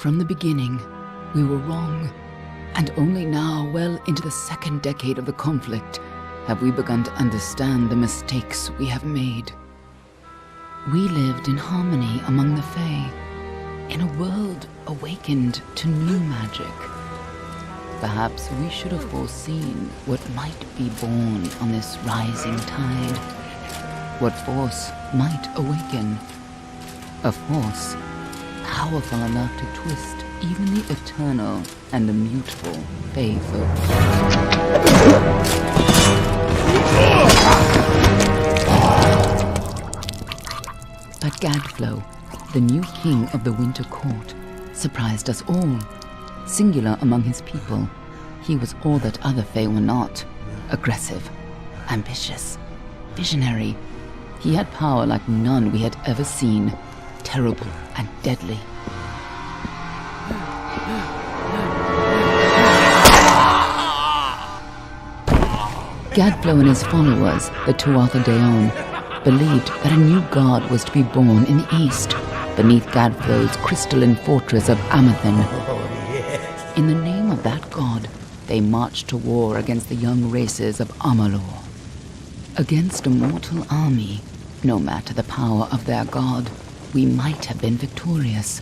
From the beginning, we were wrong, and only now, well into the second decade of the conflict, have we begun to understand the mistakes we have made. We lived in harmony among the Fae, in a world awakened to new magic. Perhaps we should have foreseen what might be born on this rising tide. What force might awaken. A force powerful enough to twist even the eternal and immutable Fae folk. But Gadflow, the new king of the Winter Court, surprised us all. Singular among his people, he was all that other Fae were not. Aggressive, ambitious, visionary. He had power like none we had ever seen, terrible and deadly. Gadflow and his followers, the Tuatha Deon, believed that a new god was to be born in the east, beneath Gadflow's crystalline fortress of Amathen. In the name of that god, they marched to war against the young races of Amalur. Against a mortal army, no matter the power of their god, we might have been victorious.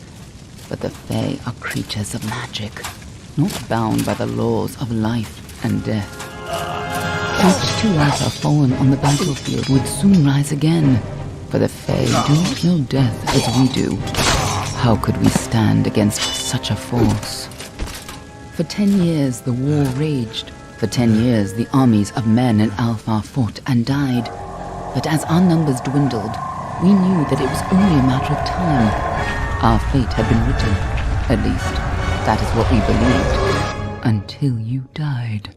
But the Fae are creatures of magic, not bound by the laws of life and death. Each Tuatha fallen on the battlefield would soon rise again, for the Fae do not know death as we do. How could we stand against such a force? For 10 years the war raged. For 10 years the armies of Men and Alpha fought and died. But as our numbers dwindled, we knew that it was only a matter of time. Our fate had been written. At least, that is what we believed. Until you died.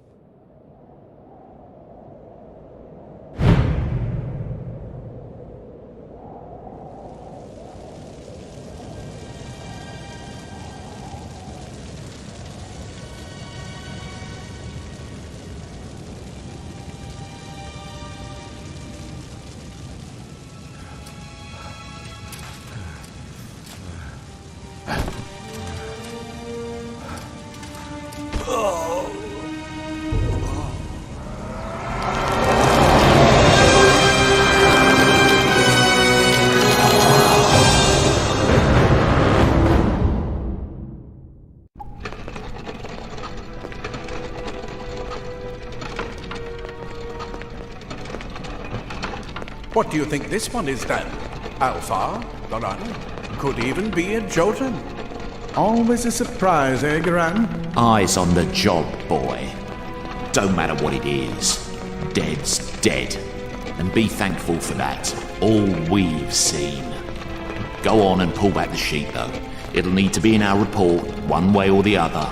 What do you think this one is then? Alpha? Garan? Could even be a Jotun. Always a surprise, eh, Garan? Eyes on the job, boy. Don't matter what it is. Dead's dead. And be thankful for that. All we've seen. Go on and pull back the sheet, though. It'll need to be in our report, one way or the other.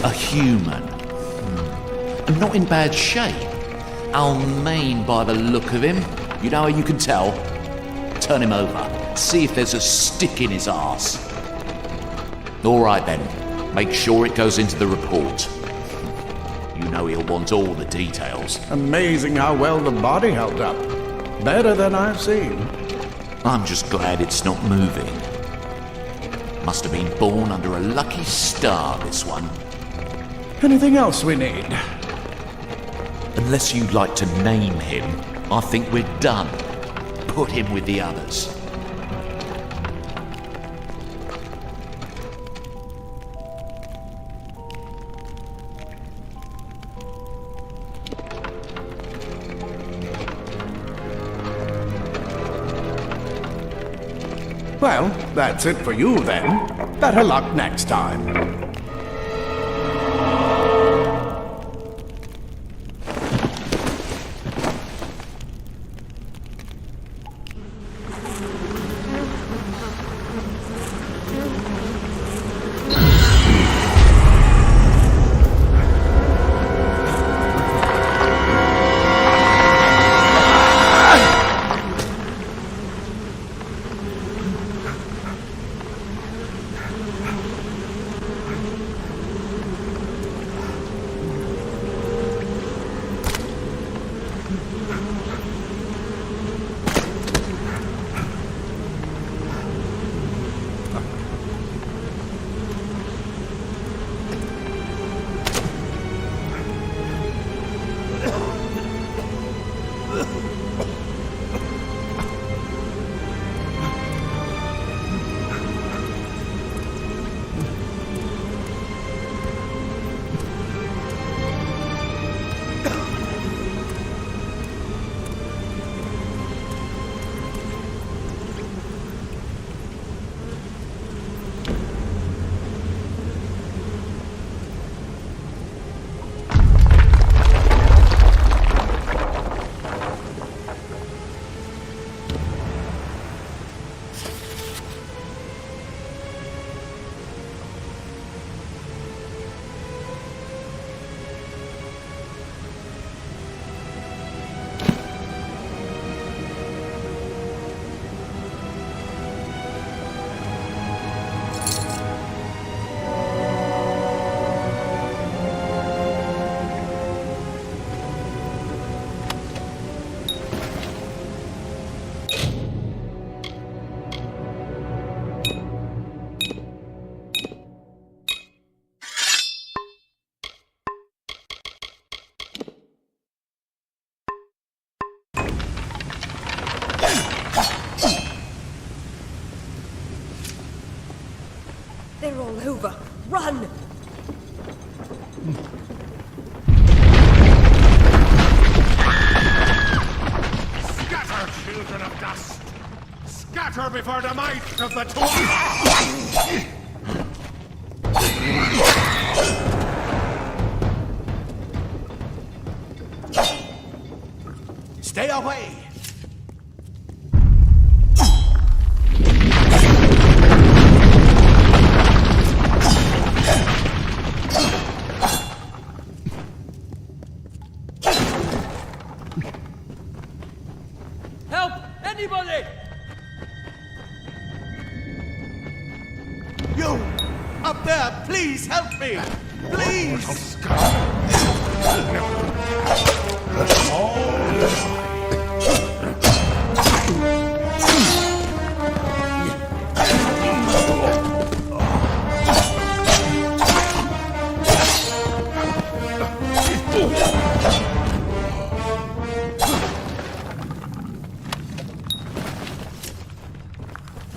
A human. And not in bad shape. Almain by the look of him. You know how you can tell? Turn him over. See if there's a stick in his arse. All right then. Make sure it goes into the report. You know he'll want all the details. Amazing how well the body held up. Better than I've seen. I'm just glad it's not moving. Must have been born under a lucky star, this one. Anything else we need? Unless you'd like to name him, I think we're done. Put him with the others. Well, that's it for you then. Better luck next time. They're all over. Run! Scatter, children of dust! Scatter before the might of the Stay away! Help! Anybody! You! Up there! Please help me! Please!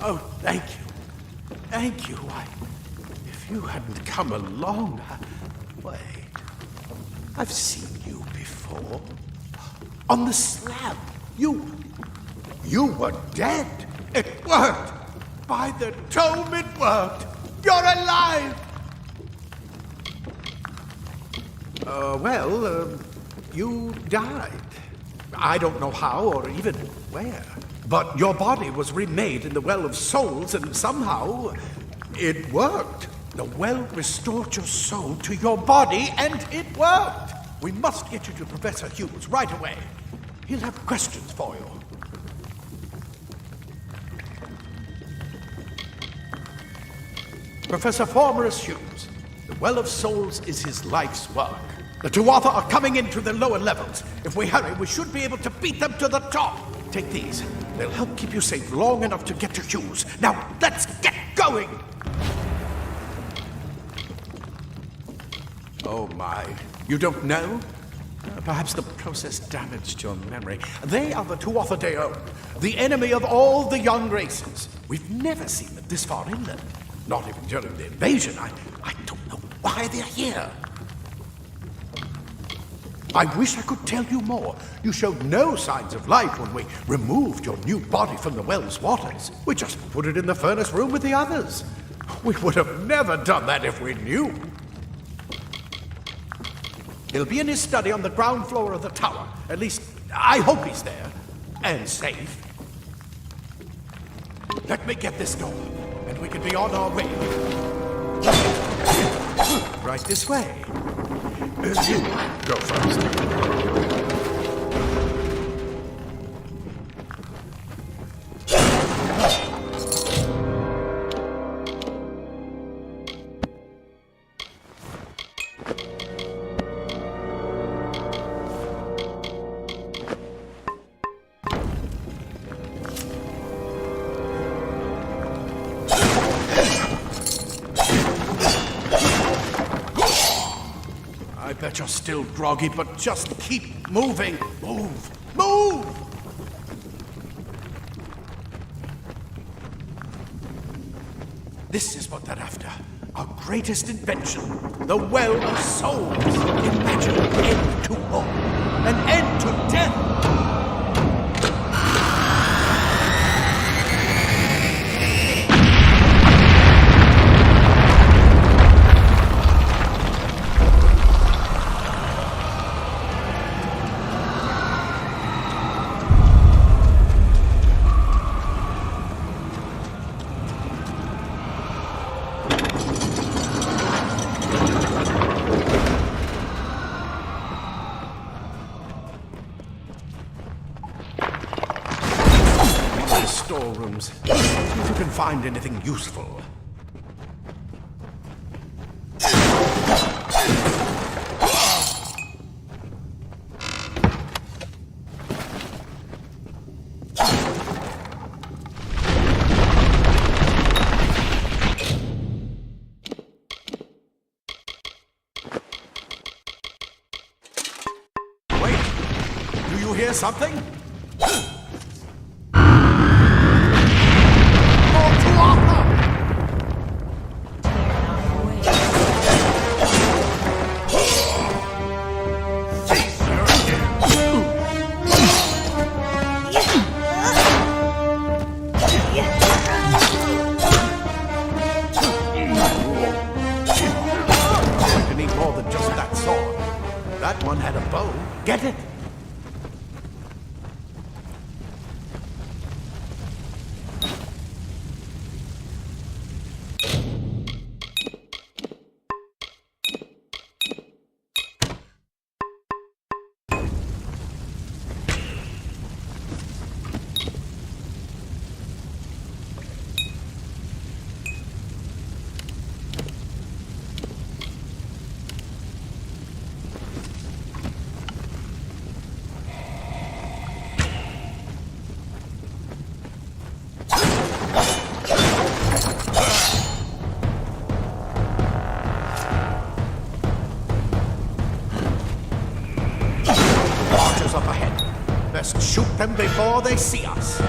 Oh, thank you. Thank you. If you hadn't come along, wait. I've seen you before. On the slab. You were dead. It worked. By the tome, it worked. You're alive. You died. I don't know how or even where. But your body was remade in the Well of Souls, and somehow it worked. The well restored your soul to your body, and it worked! We must get you to Professor Hughes right away. He'll have questions for you. Professor Formerus Hughes, the Well of Souls is his life's work. The Tuatha are coming into the lower levels. If we hurry, we should be able to beat them to the top. Take these. They'll help keep you safe long enough to get to Hughes. Now, let's get going! Oh my, you don't know? Perhaps the process damaged your memory. They are the Tuatha De Own, the enemy of all the young races. We've never seen them this far inland. Not even during the invasion. I don't know why they're here. I wish I could tell you more. You showed no signs of life when we removed your new body from the well's waters. We just put it in the furnace room with the others. We would have never done that if we knew. He'll be in his study on the ground floor of the tower. At least, I hope he's there. And safe. Let me get this door, and we can be on our way. Right this way. You go first. I bet you're still groggy, but just keep moving. Move! Move! This is what they're after. Our greatest invention. The Well of Souls. Imagine an end to all. An end to death. Storerooms. See if you can find anything useful. Wait, do you hear something? That one had a bow. Get it? Up ahead. Best shoot them before they see us.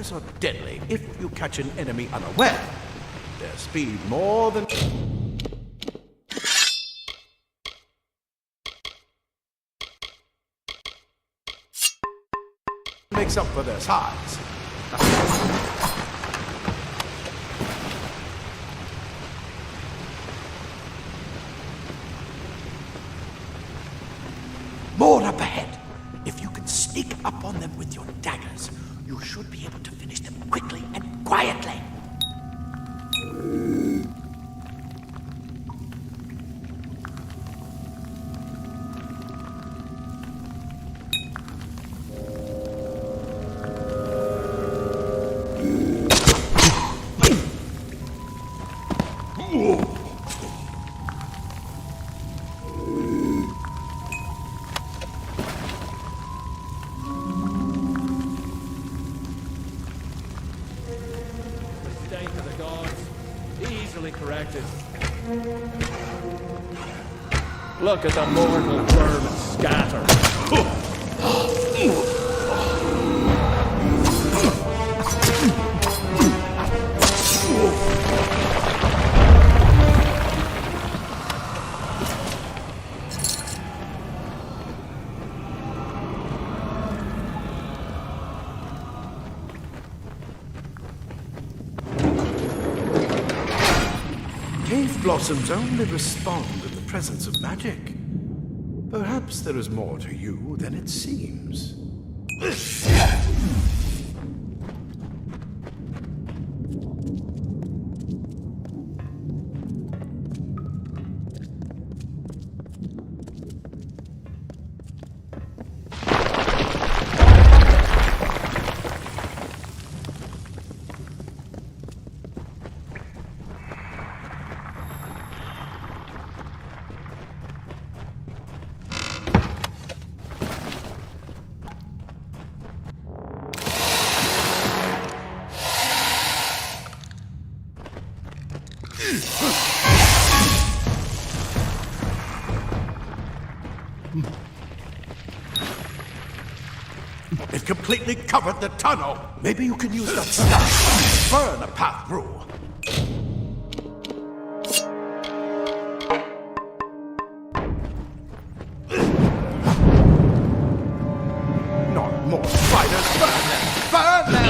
daggers are deadly if you catch an enemy unaware. Their speed more than makes up for their size. More up ahead. If you can sneak up on them with your daggers, you should be able to finish them quickly and quietly. Mistake of the gods. Easily corrected. Look at the mortal vermin scatter. Cave blossoms only respond in the presence of magic. Perhaps there is more to you than it seems. It completely covered the tunnel. Maybe you can use that stuff to burn a path through. Not more spiders. Burn them! Burn them!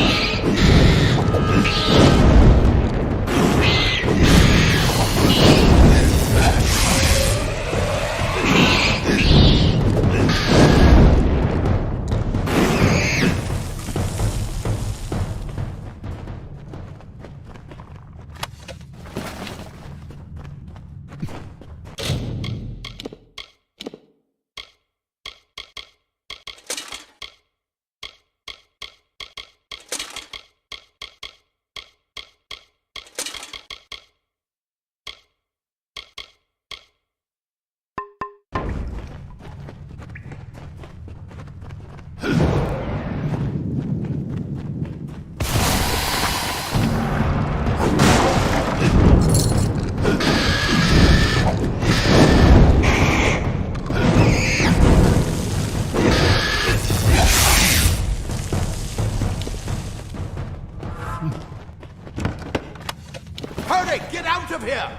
Hurry! Get out of here!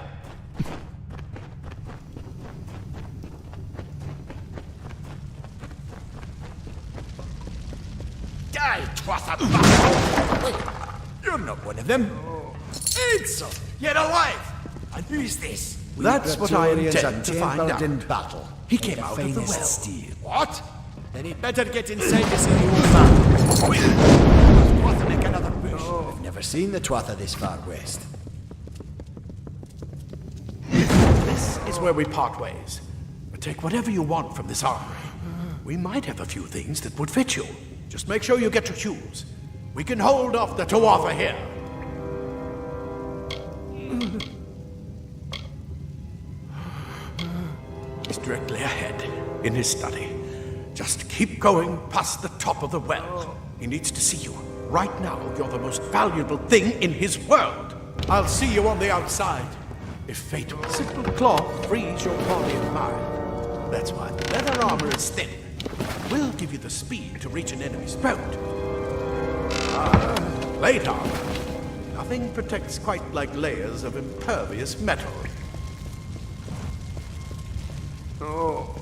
Die, Twatha! Wait, you're not one of them. Ansel, you're alive! And who's this? That's what I intend to find out. In battle. He came out of the well. Steel. What? Then he'd better get inside to see the old man. Wait! Twatha make another push. I've never seen the Twatha this far west. This is where we part ways. Take whatever you want from this armory. We might have a few things that would fit you. Just make sure you get your shoes. We can hold off the Tuatha here. He's directly ahead, in his study. Just keep going past the top of the well. He needs to see you. Right now, you're the most valuable thing in his world. I'll see you on the outside. If fate will simple cloth frees your body and mind. That's why the leather armor is thin. We'll give you the speed to reach an enemy's boat. Plate armor. Nothing protects quite like layers of impervious metal. Oh.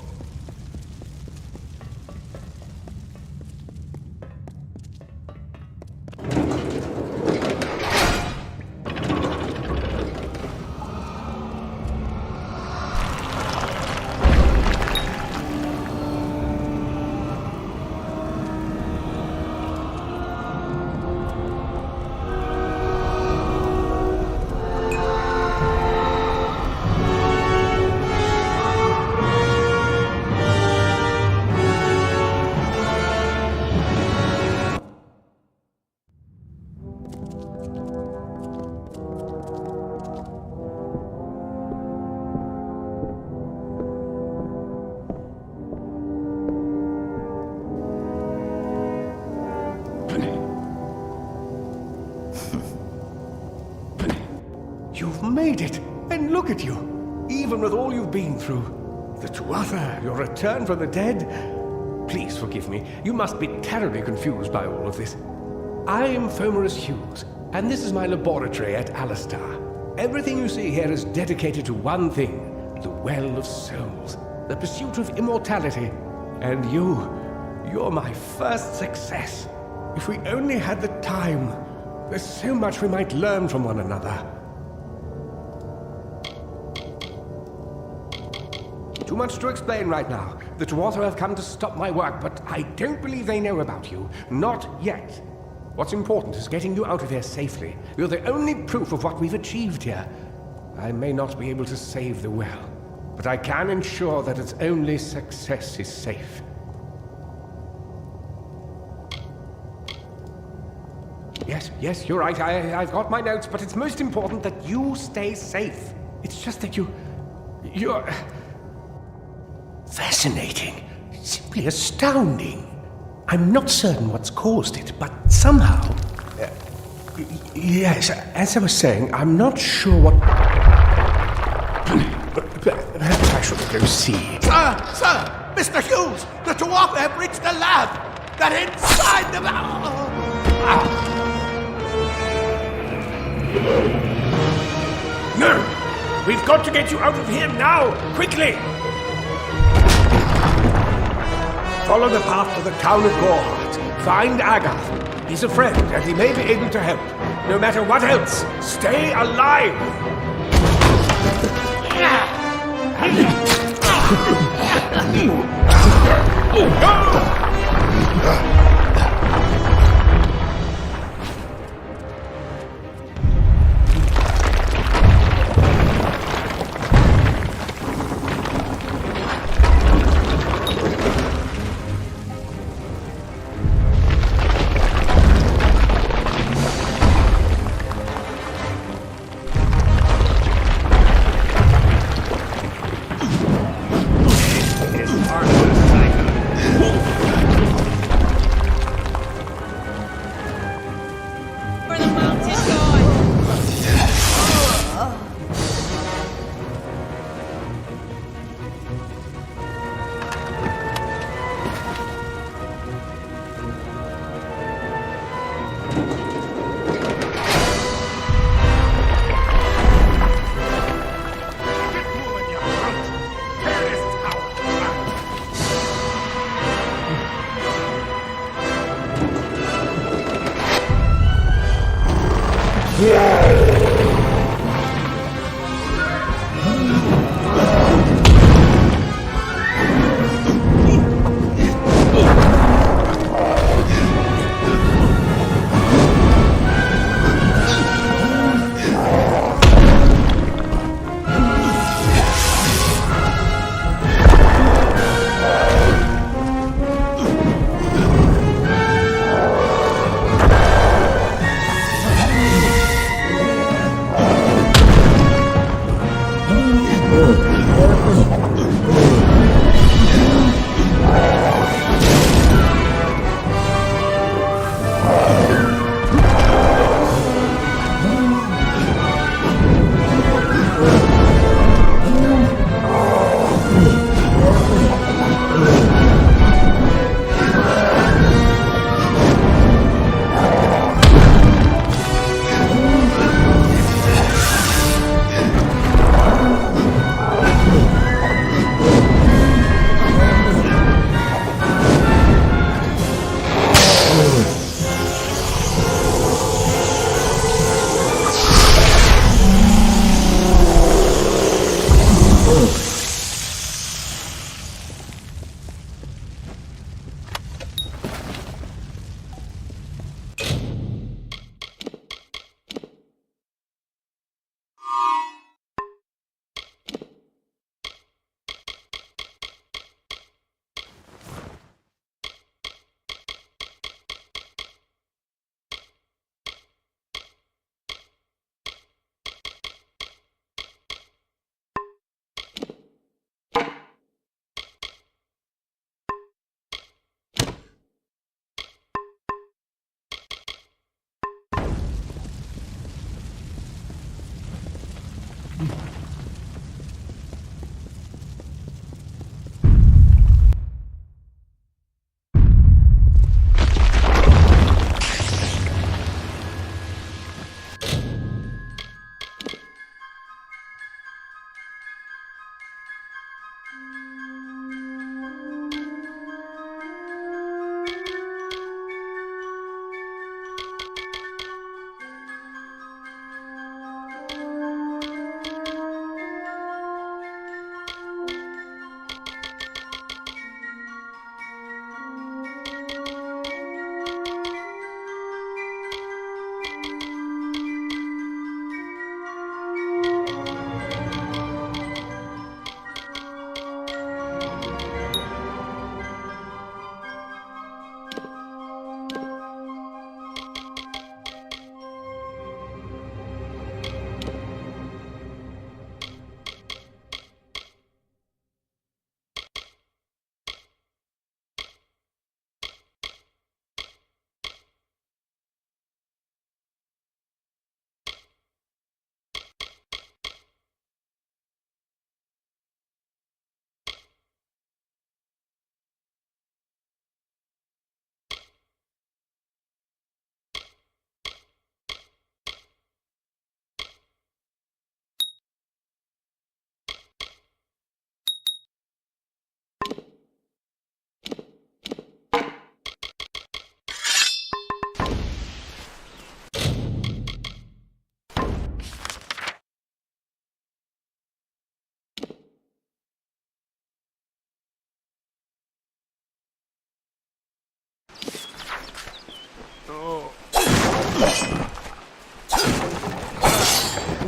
You've made it! And look at you! Even with all you've been through. The Tuatha, your return from the dead. Please forgive me. You must be terribly confused by all of this. I am Fomerus Hughes, and this is my laboratory at Alistar. Everything you see here is dedicated to one thing, the Well of Souls, the pursuit of immortality. And you're my first success. If we only had the time, there's so much we might learn from one another. Too much to explain right now. The Tuatha have come to stop my work, but I don't believe they know about you. Not yet. What's important is getting you out of here safely. You're the only proof of what we've achieved here. I may not be able to save the well, but I can ensure that its only success is safe. Yes, you're right. I've got my notes, but it's most important that you stay safe. It's just that you're... fascinating. Simply astounding. I'm not certain what's caused it, but somehow... yes, as I was saying, I'm not sure what... Perhaps I should go see. Sir! Mr. Hughes! The Tuatha have reached the lab! They're inside the lab! No! We've got to get you out of here now! Quickly! Follow the path to the town of Gorhart. Find Agath. He's a friend, and he may be able to help. No matter what else, stay alive!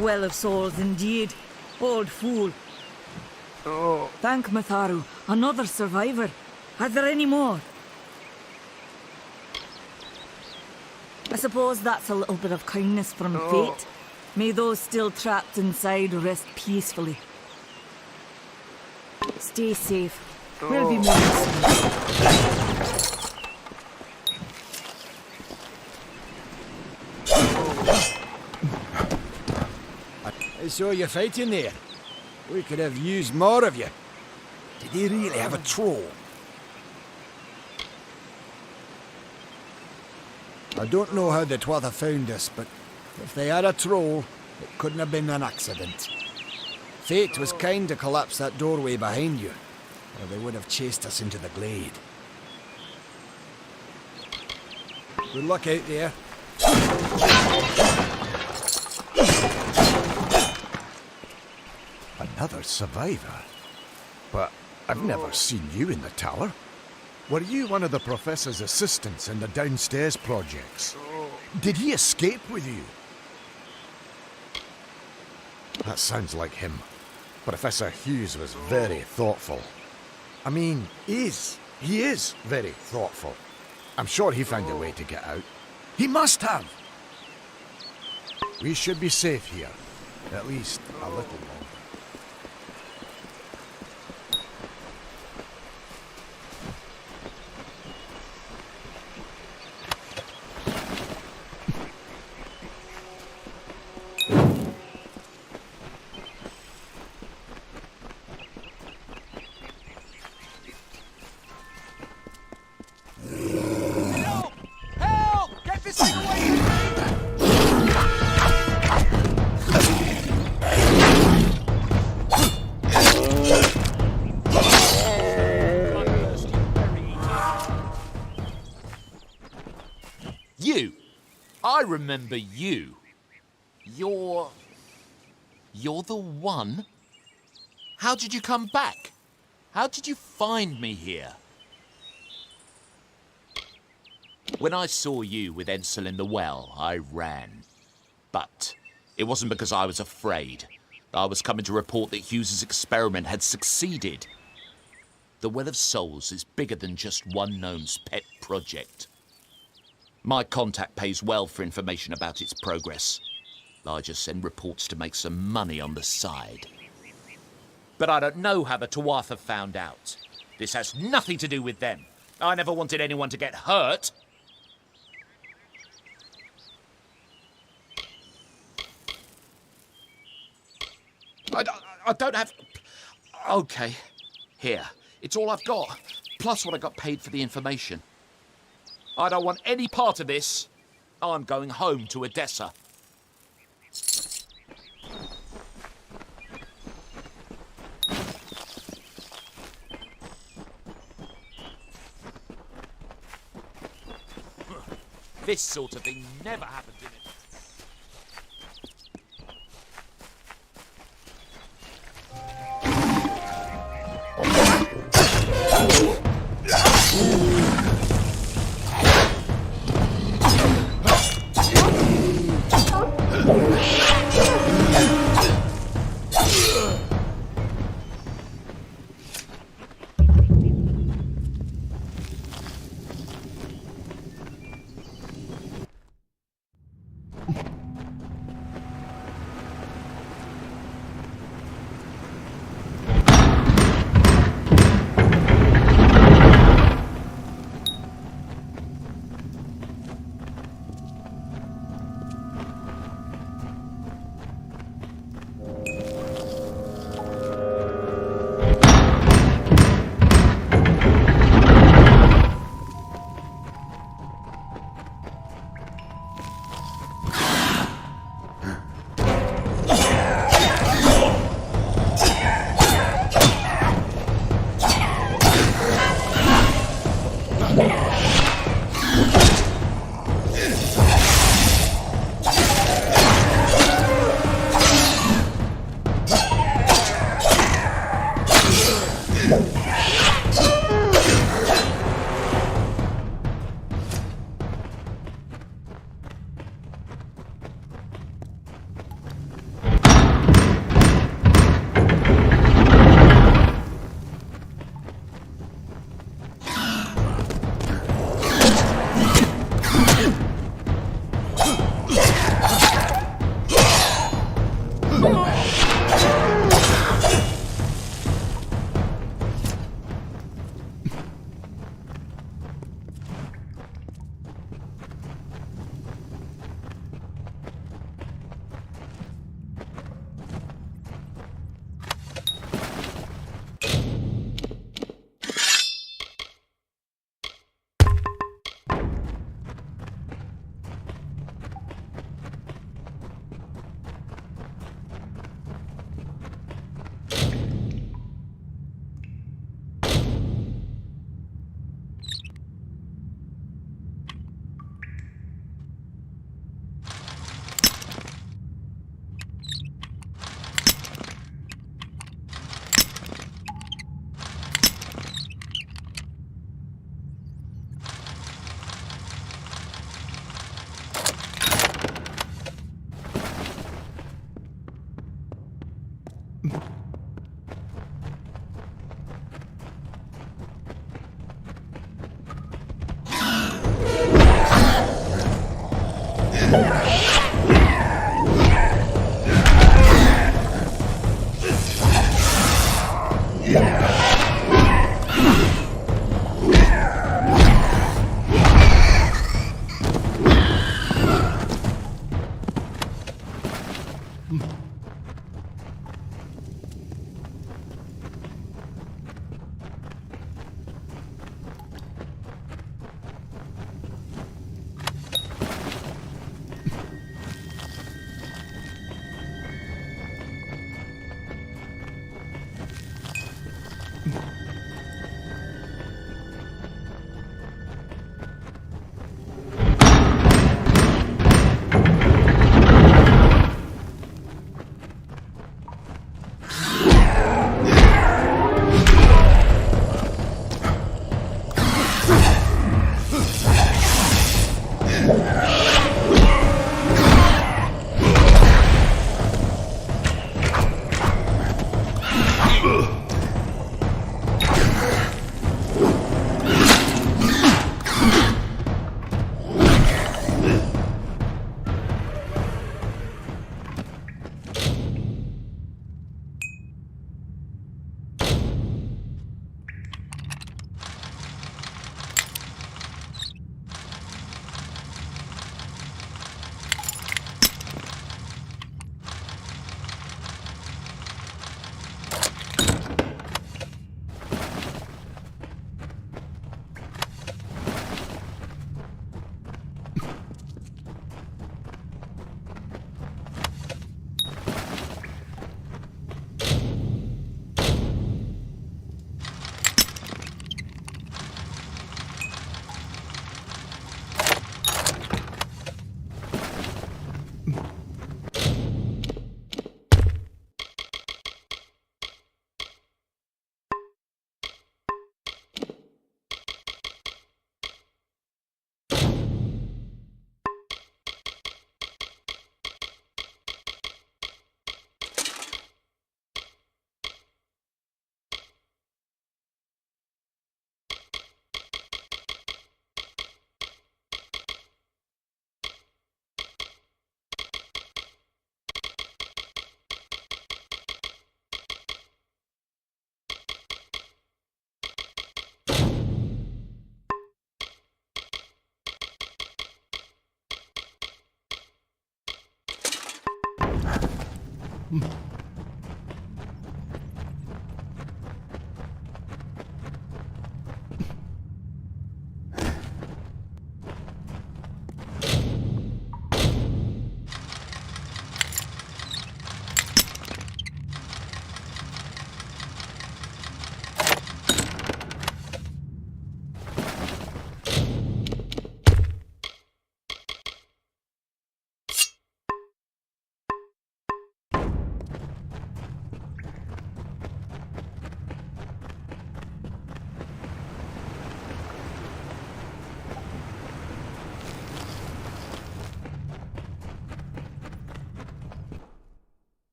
Well of souls indeed. Old fool. Thank Matharu. Another survivor. Are there any more? I suppose that's a little bit of kindness from fate. May those still trapped inside rest peacefully. Stay safe. We'll be moving soon. I saw you fighting there. We could have used more of you. Did they really have a troll? I don't know how the Twatha found us, but if they had a troll, it couldn't have been an accident. Fate was kind to collapse that doorway behind you, or they would have chased us into the glade. Good luck out there. Another survivor? But I've never seen you in the tower. Were you one of the Professor's assistants in the downstairs projects? Did he escape with you? That sounds like him. Professor Hughes was very thoughtful. I mean, he is very thoughtful. I'm sure he found a way to get out. He must have! We should be safe here. At least a little longer. I remember you. You're the one? How did you come back? How did you find me here? When I saw you with Ensel in the well, I ran. But it wasn't because I was afraid. I was coming to report that Hughes's experiment had succeeded. The Well of Souls is bigger than just one gnome's pet project. My contact pays well for information about its progress. I just send reports to make some money on the side. But I don't know how the Tuatha found out. This has nothing to do with them. I never wanted anyone to get hurt. I don't have... Okay, here. It's all I've got, plus what I got paid for the information. I don't want any part of this. I'm going home to Odessa. This sort of thing never happened in it.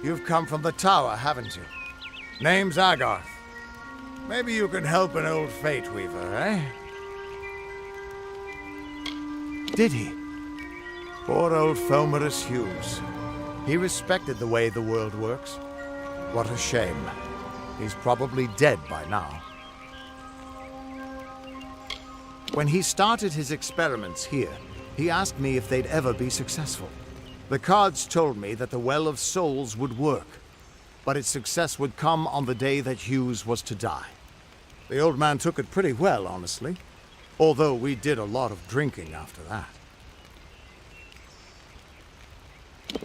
You've come from the tower, haven't you? Name's Agarth. Maybe you can help an old Fate Weaver, eh? Did he? Poor old Fomerus Hughes. He respected the way the world works. What a shame. He's probably dead by now. When he started his experiments here, he asked me if they'd ever be successful. The cards told me that the Well of Souls would work, but its success would come on the day that Hughes was to die. The old man took it pretty well, honestly, although we did a lot of drinking after that.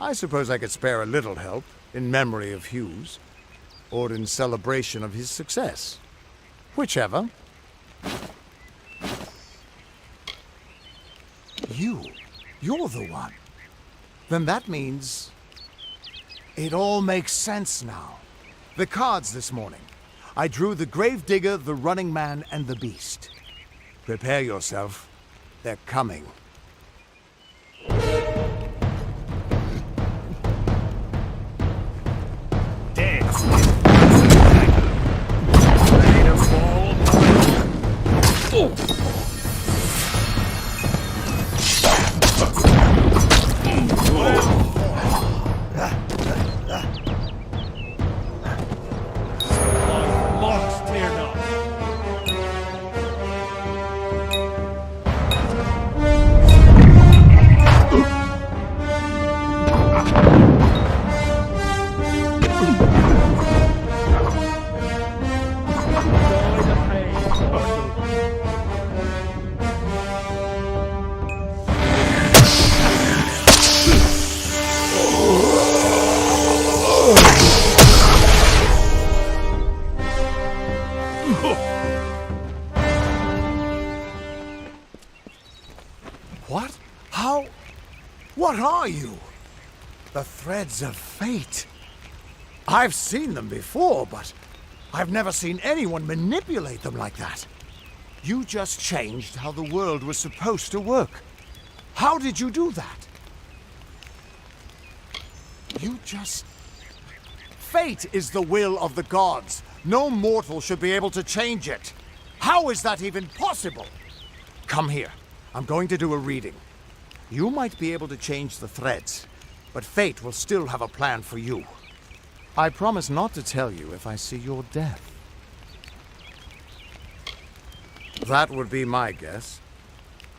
I suppose I could spare a little help in memory of Hughes, or in celebration of his success. Whichever. You're the one. Then that means it all makes sense now. The cards this morning. I drew the Gravedigger, the Running Man, and the Beast. Prepare yourself. They're coming. Dance. Ready to fall? Locks clear now. What? How? What are you? The threads of fate. I've seen them before, but I've never seen anyone manipulate them like that. You just changed how the world was supposed to work. How did you do that? You just... Fate is the will of the gods. No mortal should be able to change it. How is that even possible? Come here. I'm going to do a reading. You might be able to change the threads, but fate will still have a plan for you. I promise not to tell you if I see your death. That would be my guess.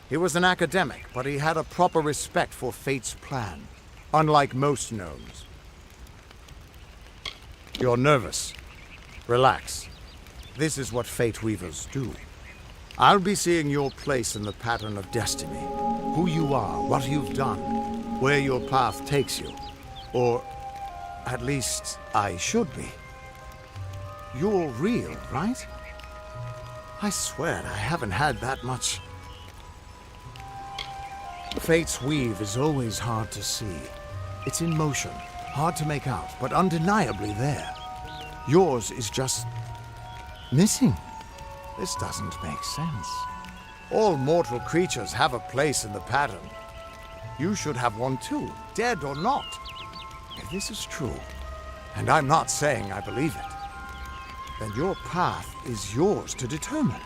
He was an academic, but he had a proper respect for fate's plan, unlike most gnomes. You're nervous. Relax. This is what Fate Weavers do. I'll be seeing your place in the pattern of destiny. Who you are, what you've done, where your path takes you. Or, at least, I should be. You're real, right? I swear I haven't had that much. Fate's weave is always hard to see. It's in motion, hard to make out, but undeniably there. Yours is just... missing. This doesn't make sense. All mortal creatures have a place in the pattern. You should have one too, dead or not. If this is true, and I'm not saying I believe it, then your path is yours to determine.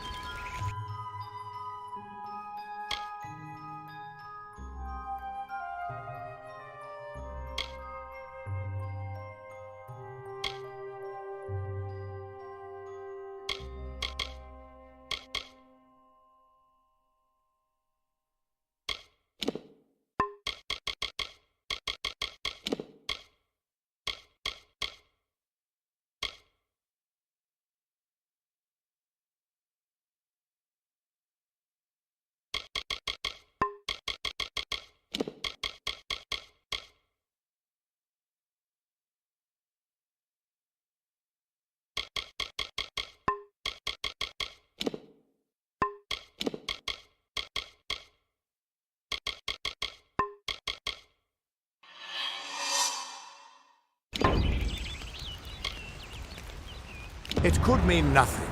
It could mean nothing,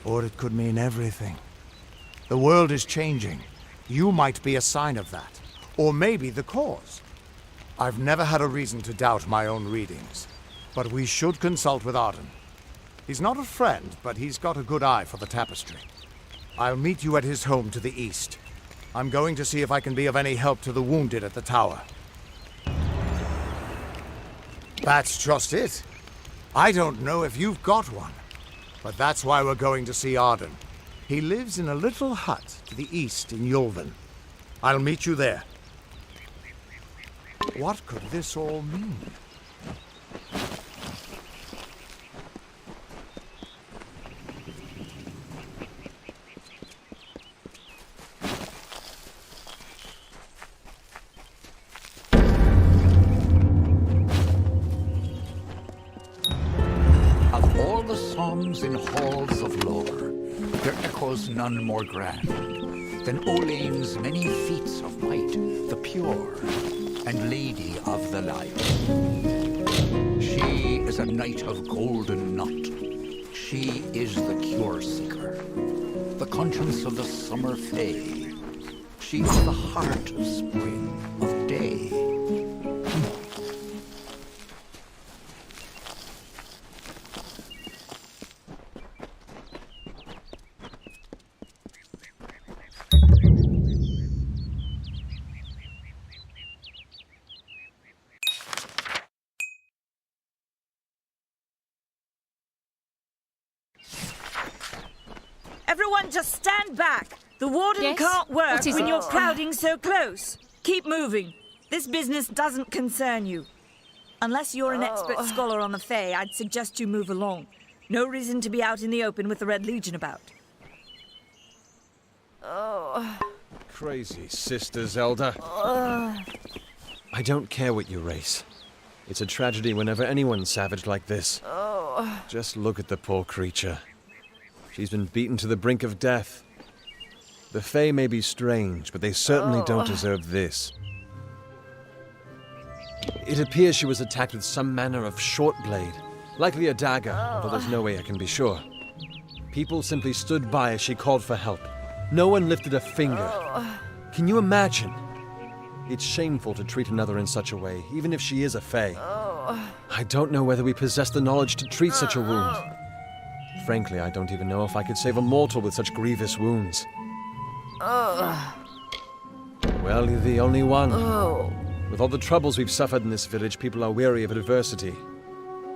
or it could mean everything. The world is changing. You might be a sign of that, or maybe the cause. I've never had a reason to doubt my own readings, but we should consult with Arden. He's not a friend, but he's got a good eye for the tapestry. I'll meet you at his home to the east. I'm going to see if I can be of any help to the wounded at the tower. That's just it. I don't know if you've got one, but that's why we're going to see Arden. He lives in a little hut to the east in Yulven. I'll meet you there. What could this all mean? In halls of lore, there echoes none more grand than Olaine's many feats of might, the pure and lady of the light. She is a knight of golden knot. She is the cure seeker, the conscience of the summer fae. She is the heart of spring, of day. Everyone just stand back. The warden Yes? can't work What is when it? you're crowding so close. Keep moving. This business doesn't concern you. Unless you're an expert scholar on the Fae, I'd suggest you move along. No reason to be out in the open with the Red Legion about. Crazy sisters, Elder. I don't care what you race. It's a tragedy whenever anyone's savage like this. Just look at the poor creature. She's been beaten to the brink of death. The Fae may be strange, but they certainly don't deserve this. It appears she was attacked with some manner of short blade, likely a dagger, although there's no way I can be sure. People simply stood by as she called for help. No one lifted a finger. Can you imagine? It's shameful to treat another in such a way, even if she is a Fae. I don't know whether we possess the knowledge to treat such a wound. Frankly, I don't even know if I could save a mortal with such grievous wounds. Well, you're the only one. With all the troubles we've suffered in this village, people are weary of adversity.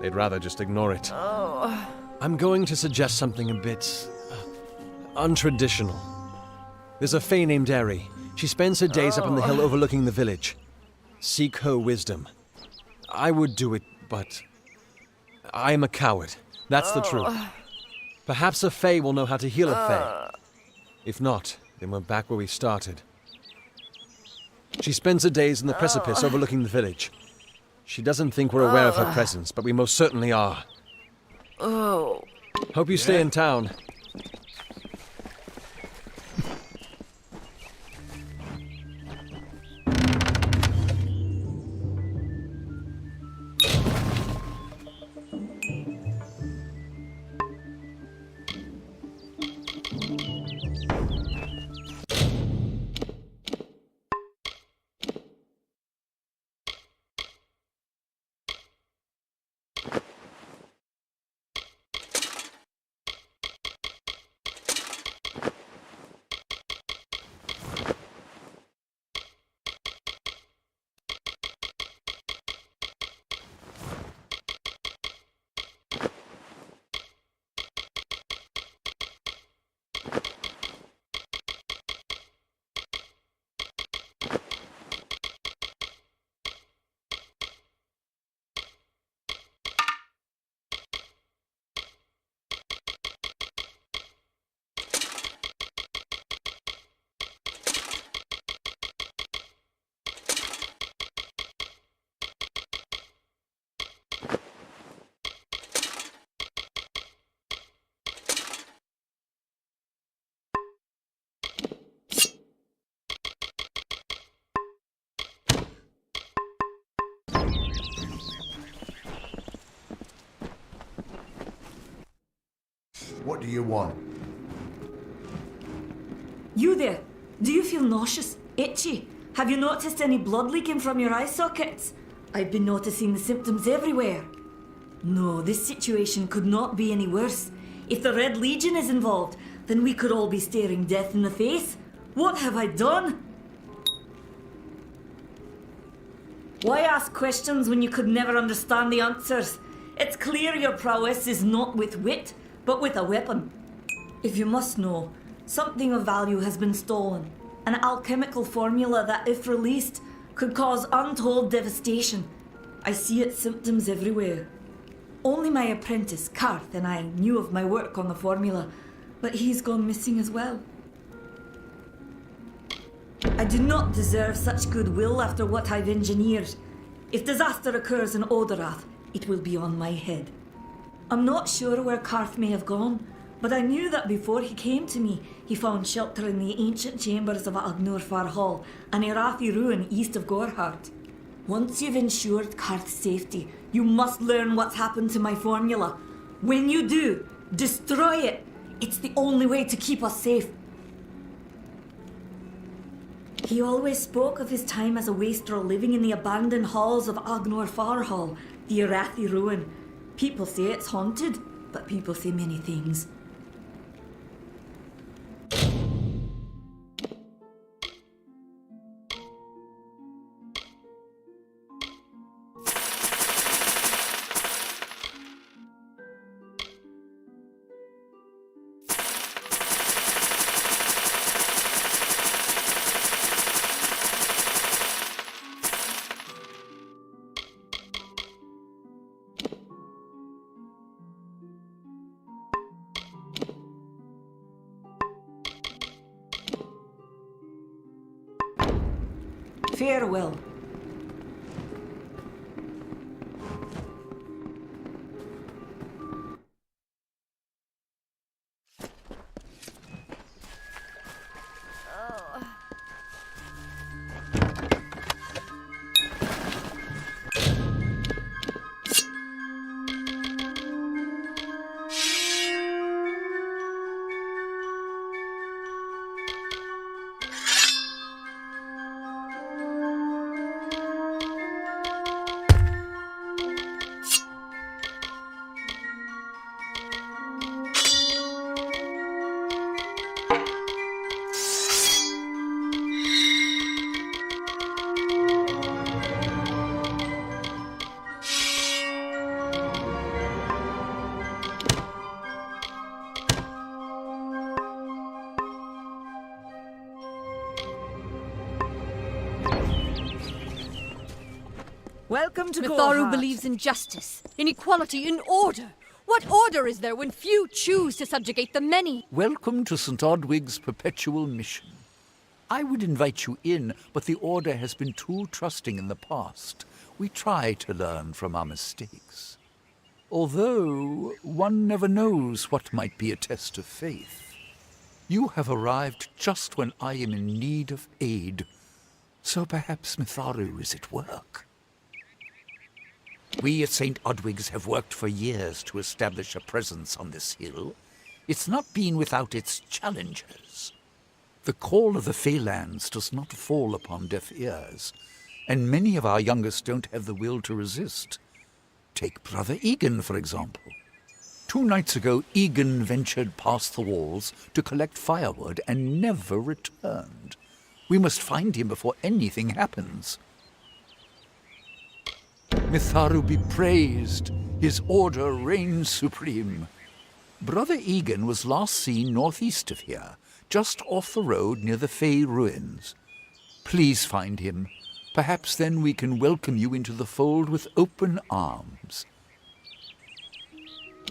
They'd rather just ignore it. I'm going to suggest something a bit untraditional. There's a Fae named Eri. She spends her days up on the hill overlooking the village. Seek her wisdom. I would do it, but I am a coward. That's the truth. Perhaps a Fae will know how to heal a Fae. If not, then we're back where we started. She spends her days in the precipice overlooking the village. She doesn't think we're aware of her presence, but we most certainly are. Hope you stay in town. What do you want? You there? Do you feel nauseous? Itchy? Have you noticed any blood leaking from your eye sockets? I've been noticing the symptoms everywhere. No, this situation could not be any worse. If the Red Legion is involved, then we could all be staring death in the face. What have I done? Why ask questions when you could never understand the answers? It's clear your prowess is not with wit, but with a weapon. If you must know, something of value has been stolen. An alchemical formula that, if released, could cause untold devastation. I see its symptoms everywhere. Only my apprentice, Karth, and I knew of my work on the formula, but he's gone missing as well. I do not deserve such goodwill after what I've engineered. If disaster occurs in Odorath, it will be on my head. I'm not sure where Karth may have gone, but I knew that before he came to me, he found shelter in the ancient chambers of Agnor Hall, an Irathi ruin east of Gorhart. Once you've ensured Karth's safety, you must learn what's happened to my formula. When you do, destroy it. It's the only way to keep us safe. He always spoke of his time as a wastrel living in the abandoned halls of Agnor Hall, the Irathi ruin. People say it's haunted, but people say many things. Farewell. Welcome to Mitharu Gorhart. believes in justice, in equality, in order. What order is there when few choose to subjugate the many? Welcome to St. Odwig's perpetual mission. I would invite you in, but the Order has been too trusting in the past. We try to learn from our mistakes. Although, one never knows what might be a test of faith. You have arrived just when I am in need of aid, so perhaps Mitharu is at work. We at St. Odwig's have worked for years to establish a presence on this hill. It's not been without its challenges. The call of the Feylands does not fall upon deaf ears, and many of our youngest don't have the will to resist. Take Brother Egan, for example. 2 nights ago, Egan ventured past the walls to collect firewood and never returned. We must find him before anything happens. Mitharu be praised. His order reigns supreme. Brother Egan was last seen northeast of here, just off the road near the Fey ruins. Please find him. Perhaps then we can welcome you into the fold with open arms.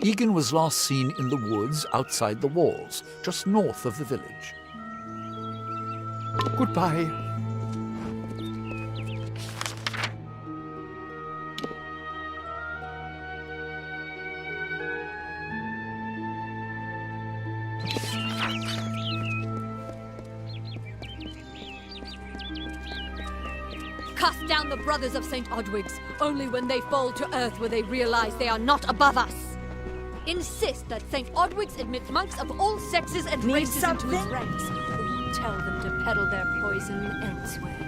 Egan was last seen in the woods outside the walls, just north of the village. Goodbye. Cast down the brothers of St. Odwig's. Only when they fall to earth will they realize they are not above us. Insist that St. Odwig's admit monks of all sexes and Need races into his something? ranks. Or tell them to peddle their poison elsewhere.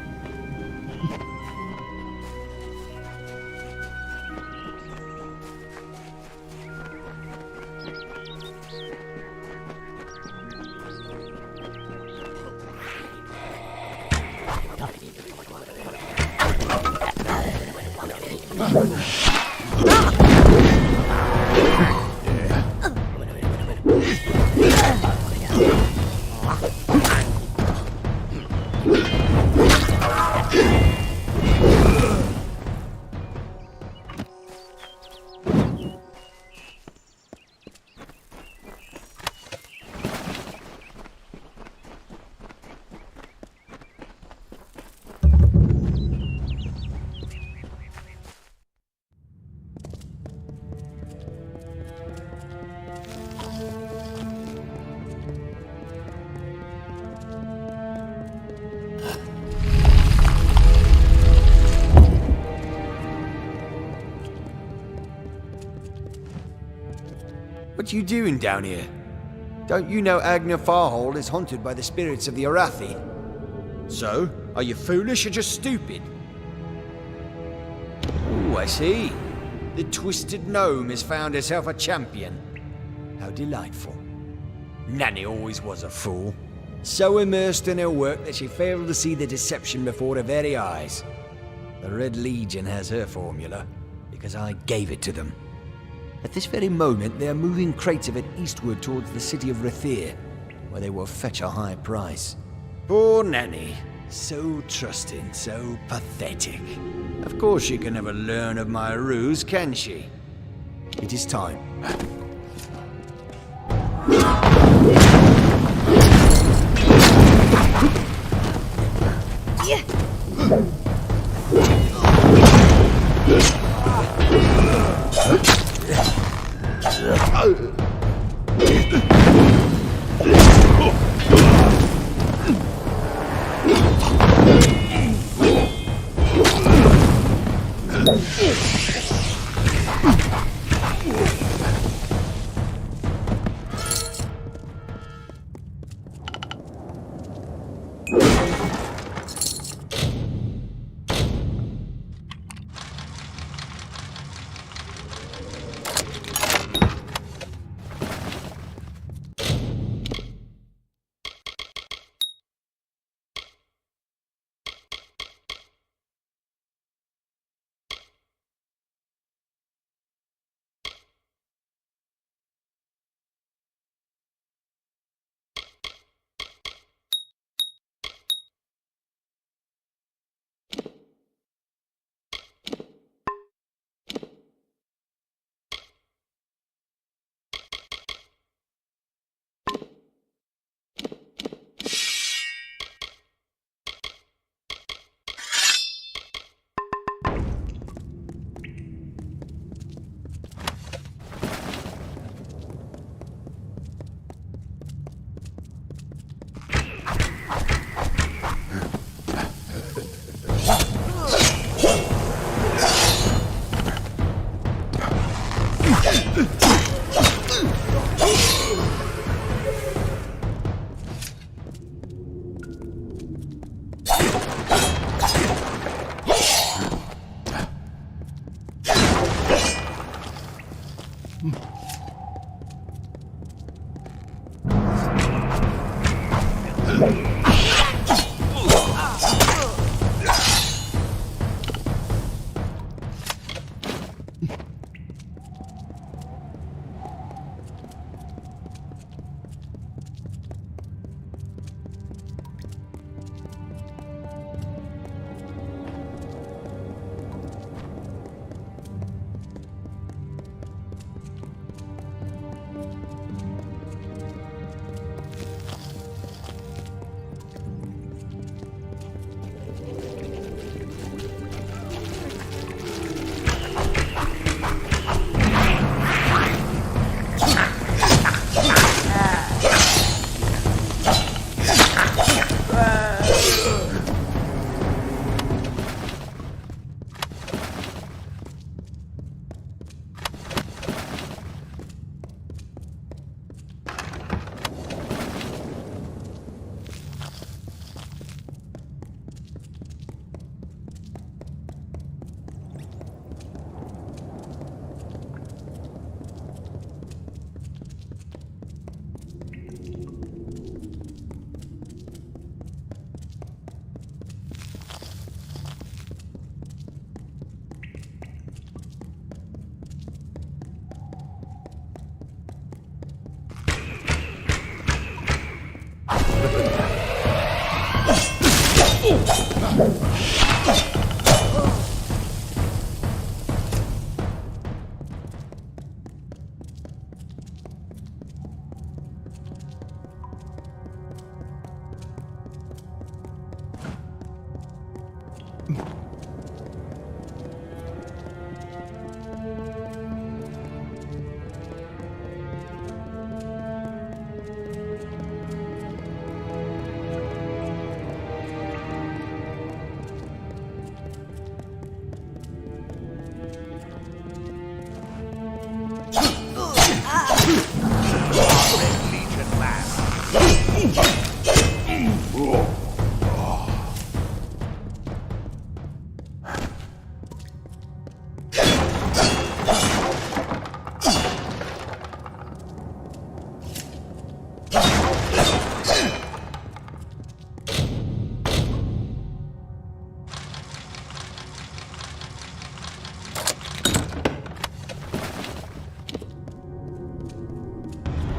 What you doing down here? Don't you know Agner Farhold is haunted by the spirits of the Arathi? So, are you foolish or just stupid? Oh, I see. The twisted gnome has found herself a champion. How delightful. Nanny always was a fool. So immersed in her work that she failed to see the deception before her very eyes. The Red Legion has her formula, because I gave it to them. At this very moment, they are moving crates of it eastward towards the city of Rathir, where they will fetch a high price. Poor Nanny. So trusting, so pathetic. Of course she can never learn of my ruse, can she? It is time.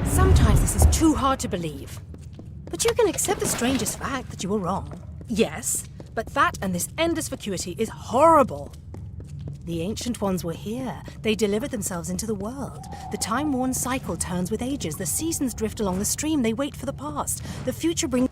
Sometimes this is too hard to believe. But you can accept the strangest fact that you were wrong. Yes, but that and this endless vacuity is horrible. The Ancient Ones were here. They delivered themselves into the world. The time-worn cycle turns with ages. The seasons drift along the stream. They wait for the past. The future brings...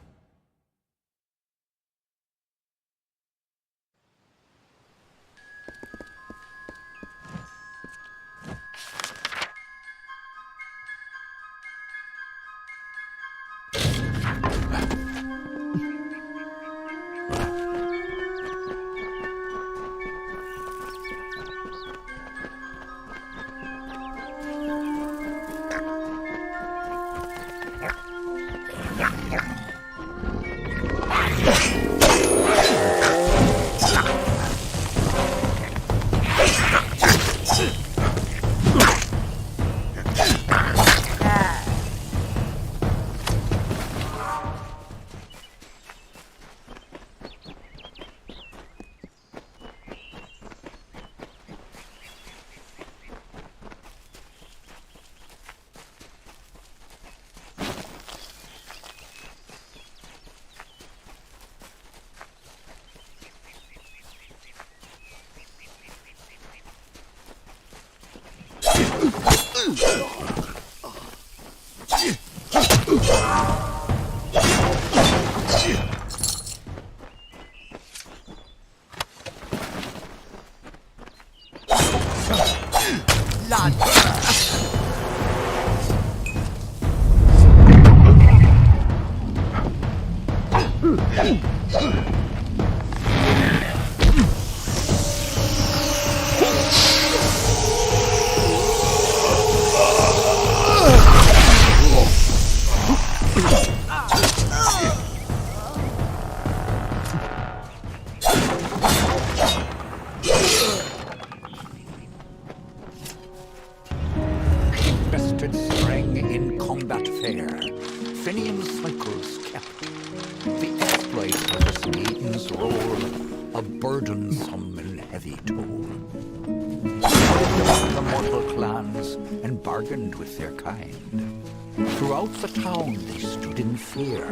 Throughout the town they stood in fear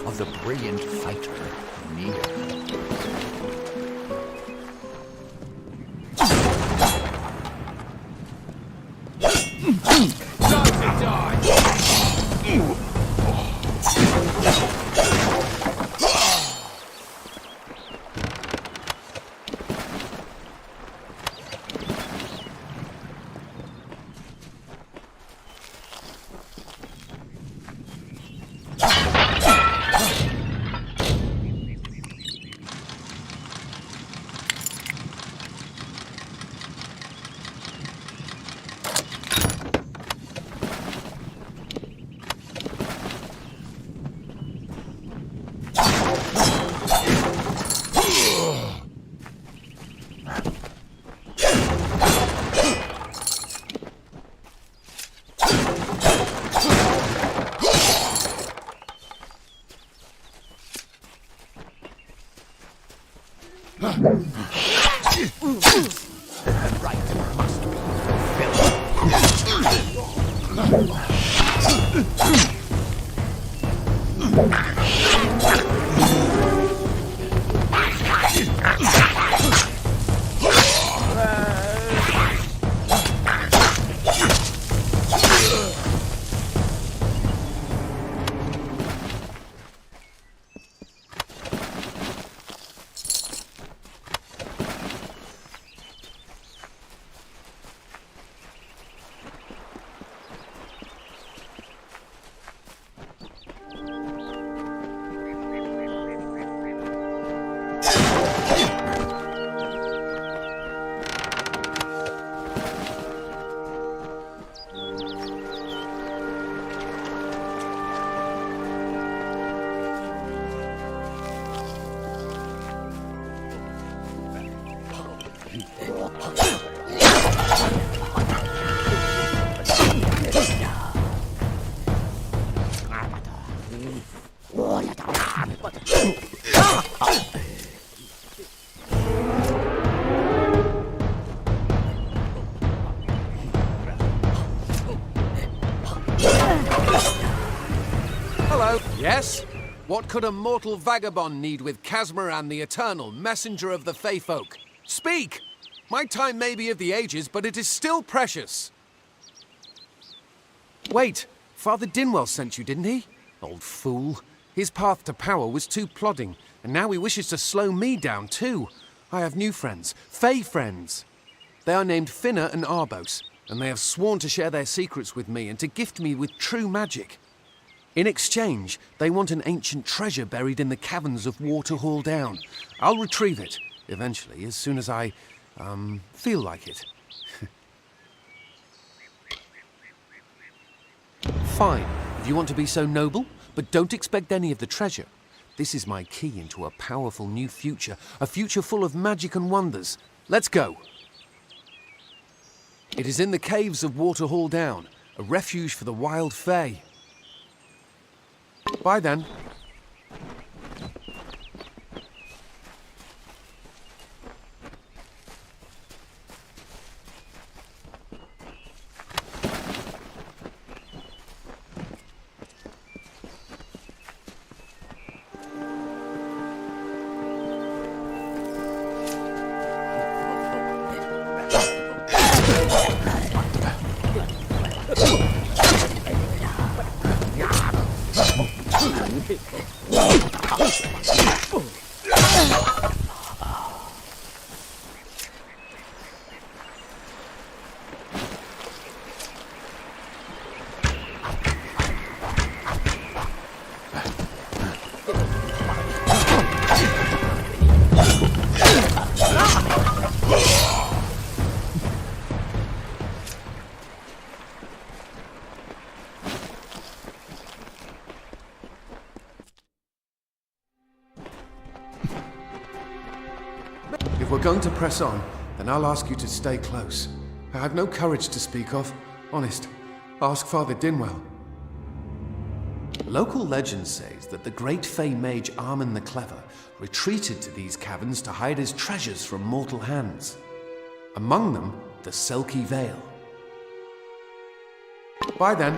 of the brilliant fighter near. Hello. Yes? What could a mortal vagabond need with Casmaran the Eternal, messenger of the Fey folk? Speak! My time may be of the ages, but it is still precious. Wait, Father Dinwell sent you, didn't he? Old fool. His path to power was too plodding, and now he wishes to slow me down too. I have new friends, Fey friends. They are named Finna and Arbos, and they have sworn to share their secrets with me and to gift me with true magic. In exchange, they want an ancient treasure buried in the caverns of Waterhall Down. I'll retrieve it, eventually, as soon as I, feel like it. Fine, if you want to be so noble, but don't expect any of the treasure. This is my key into a powerful new future, a future full of magic and wonders. Let's go. It is in the caves of Waterhall Down, a refuge for the wild Fey. Bye then. If we're going to press on, then I'll ask you to stay close. I have no courage to speak of. Honest. Ask Father Dinwell. Local legend says that the great Fey mage Armin the Clever retreated to these caverns to hide his treasures from mortal hands. Among them, the Selkie Vale. Bye then.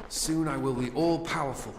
Soon I will be all-powerful.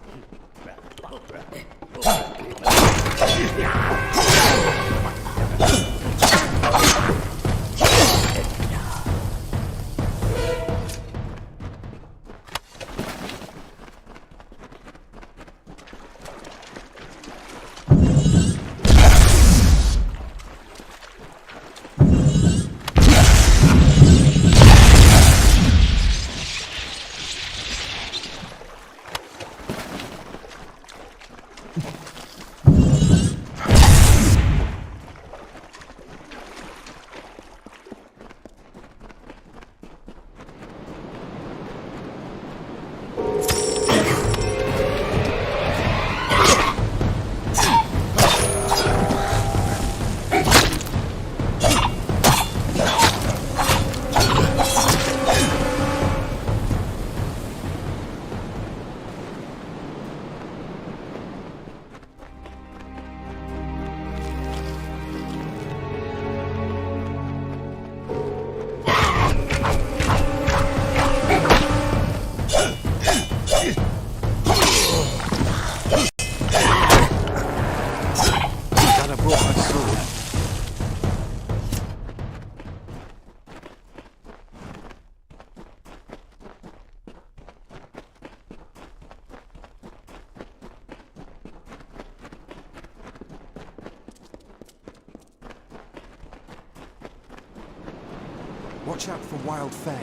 watch out for wild fae.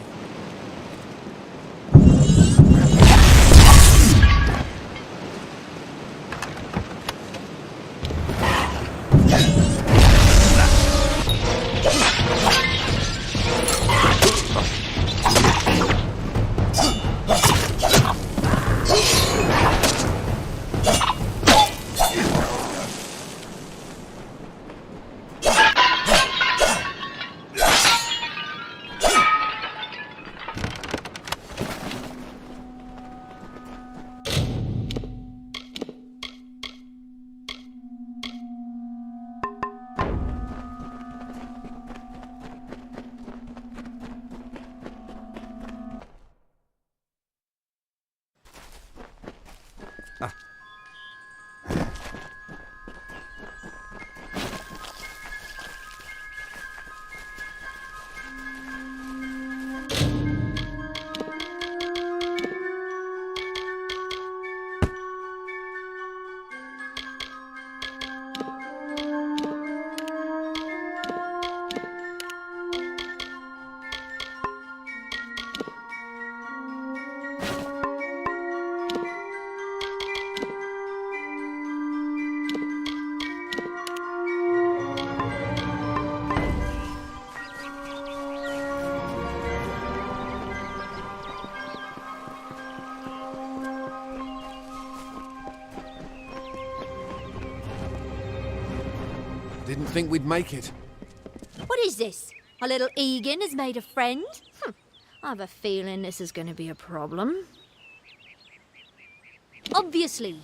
Didn't think we'd make it. What is this? Our little Egan has made a friend? I have a feeling this is going to be a problem. Obviously,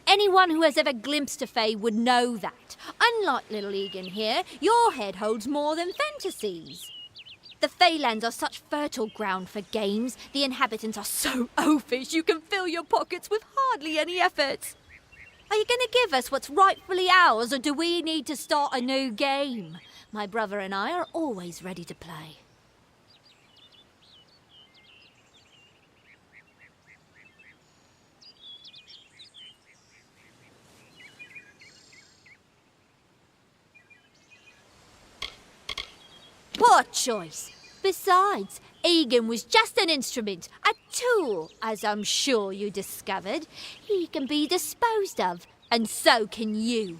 anyone who has ever glimpsed a fae would know that. Unlike little Egan here, your head holds more than fantasies. The Feylands are such fertile ground for games. The inhabitants are so oafish you can fill your pockets with hardly any effort. Are you going to give us what's rightfully ours, or do we need to start a new game? My brother and I are always ready to play. Poor choice. Besides, Egan was just an instrument, a tool, as I'm sure you discovered. He can be disposed of, and so can you.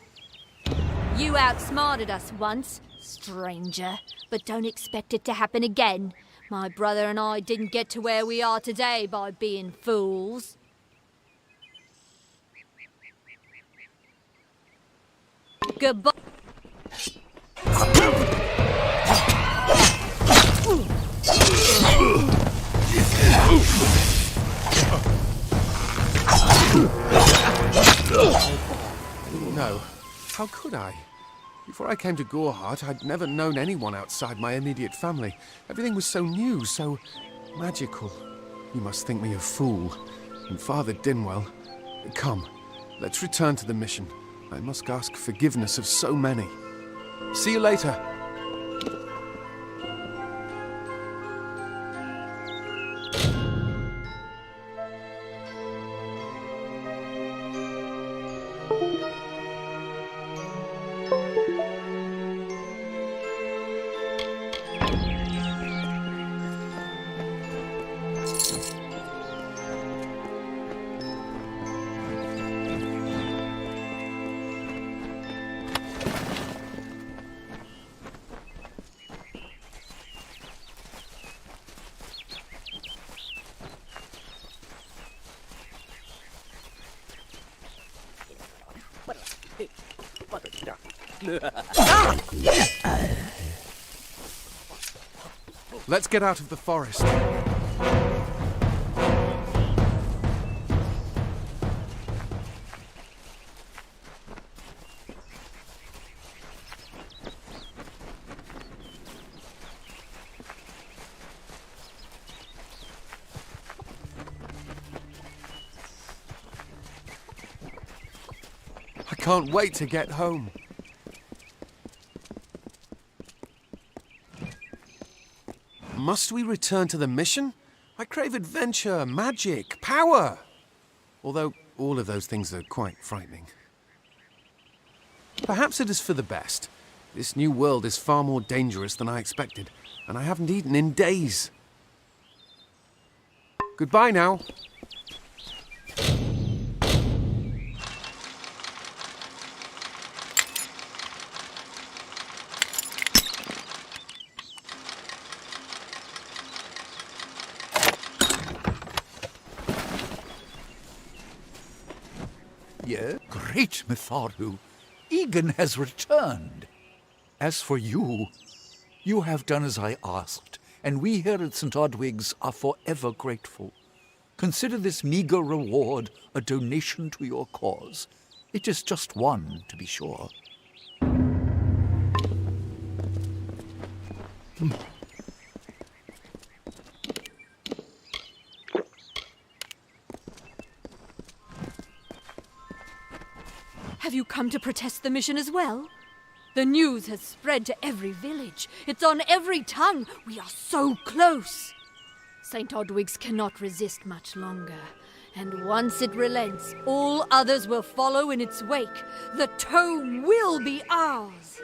You outsmarted us once, stranger, but don't expect it to happen again. My brother and I didn't get to where we are today by being fools. Goodbye. No. How could I? Before I came to Gorehart, I'd never known anyone outside my immediate family. Everything was so new, so magical. You must think me a fool. And Father Dinwell... Come, let's return to the mission. I must ask forgiveness of so many. See you later. Let's get out of the forest. I can't wait to get home. Must we return to the mission? I crave adventure, magic, power. Although all of those things are quite frightening. Perhaps it is for the best. This new world is far more dangerous than I expected. and I haven't eaten in days. Goodbye now. Yeah, great Mitharu. Egan has returned. As for you, you have done as I asked, and we here at St. Odwig's are forever grateful. Consider this meager reward a donation to your cause. It is just one, to be sure. Have you come to protest the mission as well? The news has spread to every village. It's on every tongue. We are so close. St. Odwig's cannot resist much longer. And once it relents, all others will follow in its wake. The tome will be ours.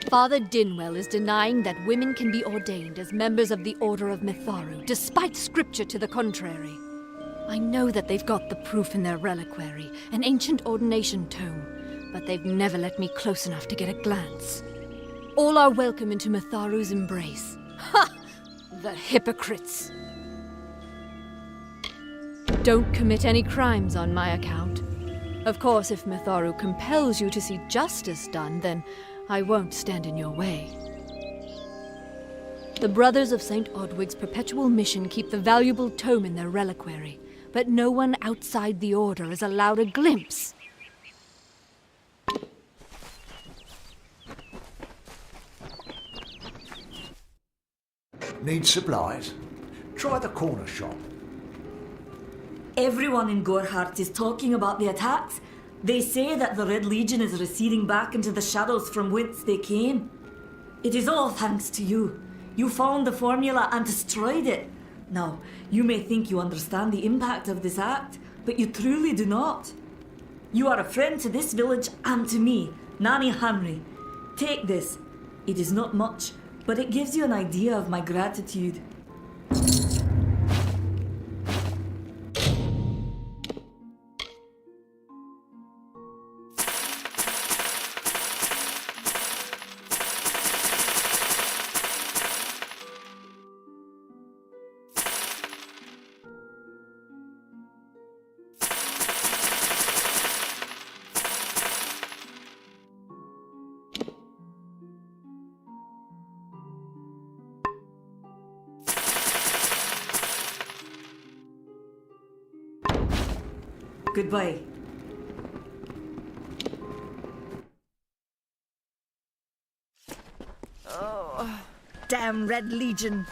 Father Dinwell is denying that women can be ordained as members of the Order of Mitharu, despite scripture to the contrary. I know that they've got the proof in their reliquary, an ancient ordination tome, but they've never let me close enough to get a glance. All are welcome into Mitharu's embrace. Ha! The hypocrites! Don't commit any crimes on my account. Of course, if Mitharu compels you to see justice done, then I won't stand in your way. The Brothers of St. Odwig's perpetual mission keep the valuable tome in their reliquary, but no one outside the Order is allowed a glimpse. Need supplies? Try the corner shop. Everyone in Gorhart is talking about the attacks. They say that the Red Legion is receding back into the shadows from whence they came. It is all thanks to you. You found the formula and destroyed it. Now, you may think you understand the impact of this act, but you truly do not. You are a friend to this village and to me, Nanny Henry. Take this. It is not much, but it gives you an idea of my gratitude. Goodbye. Oh, damn Red Legion.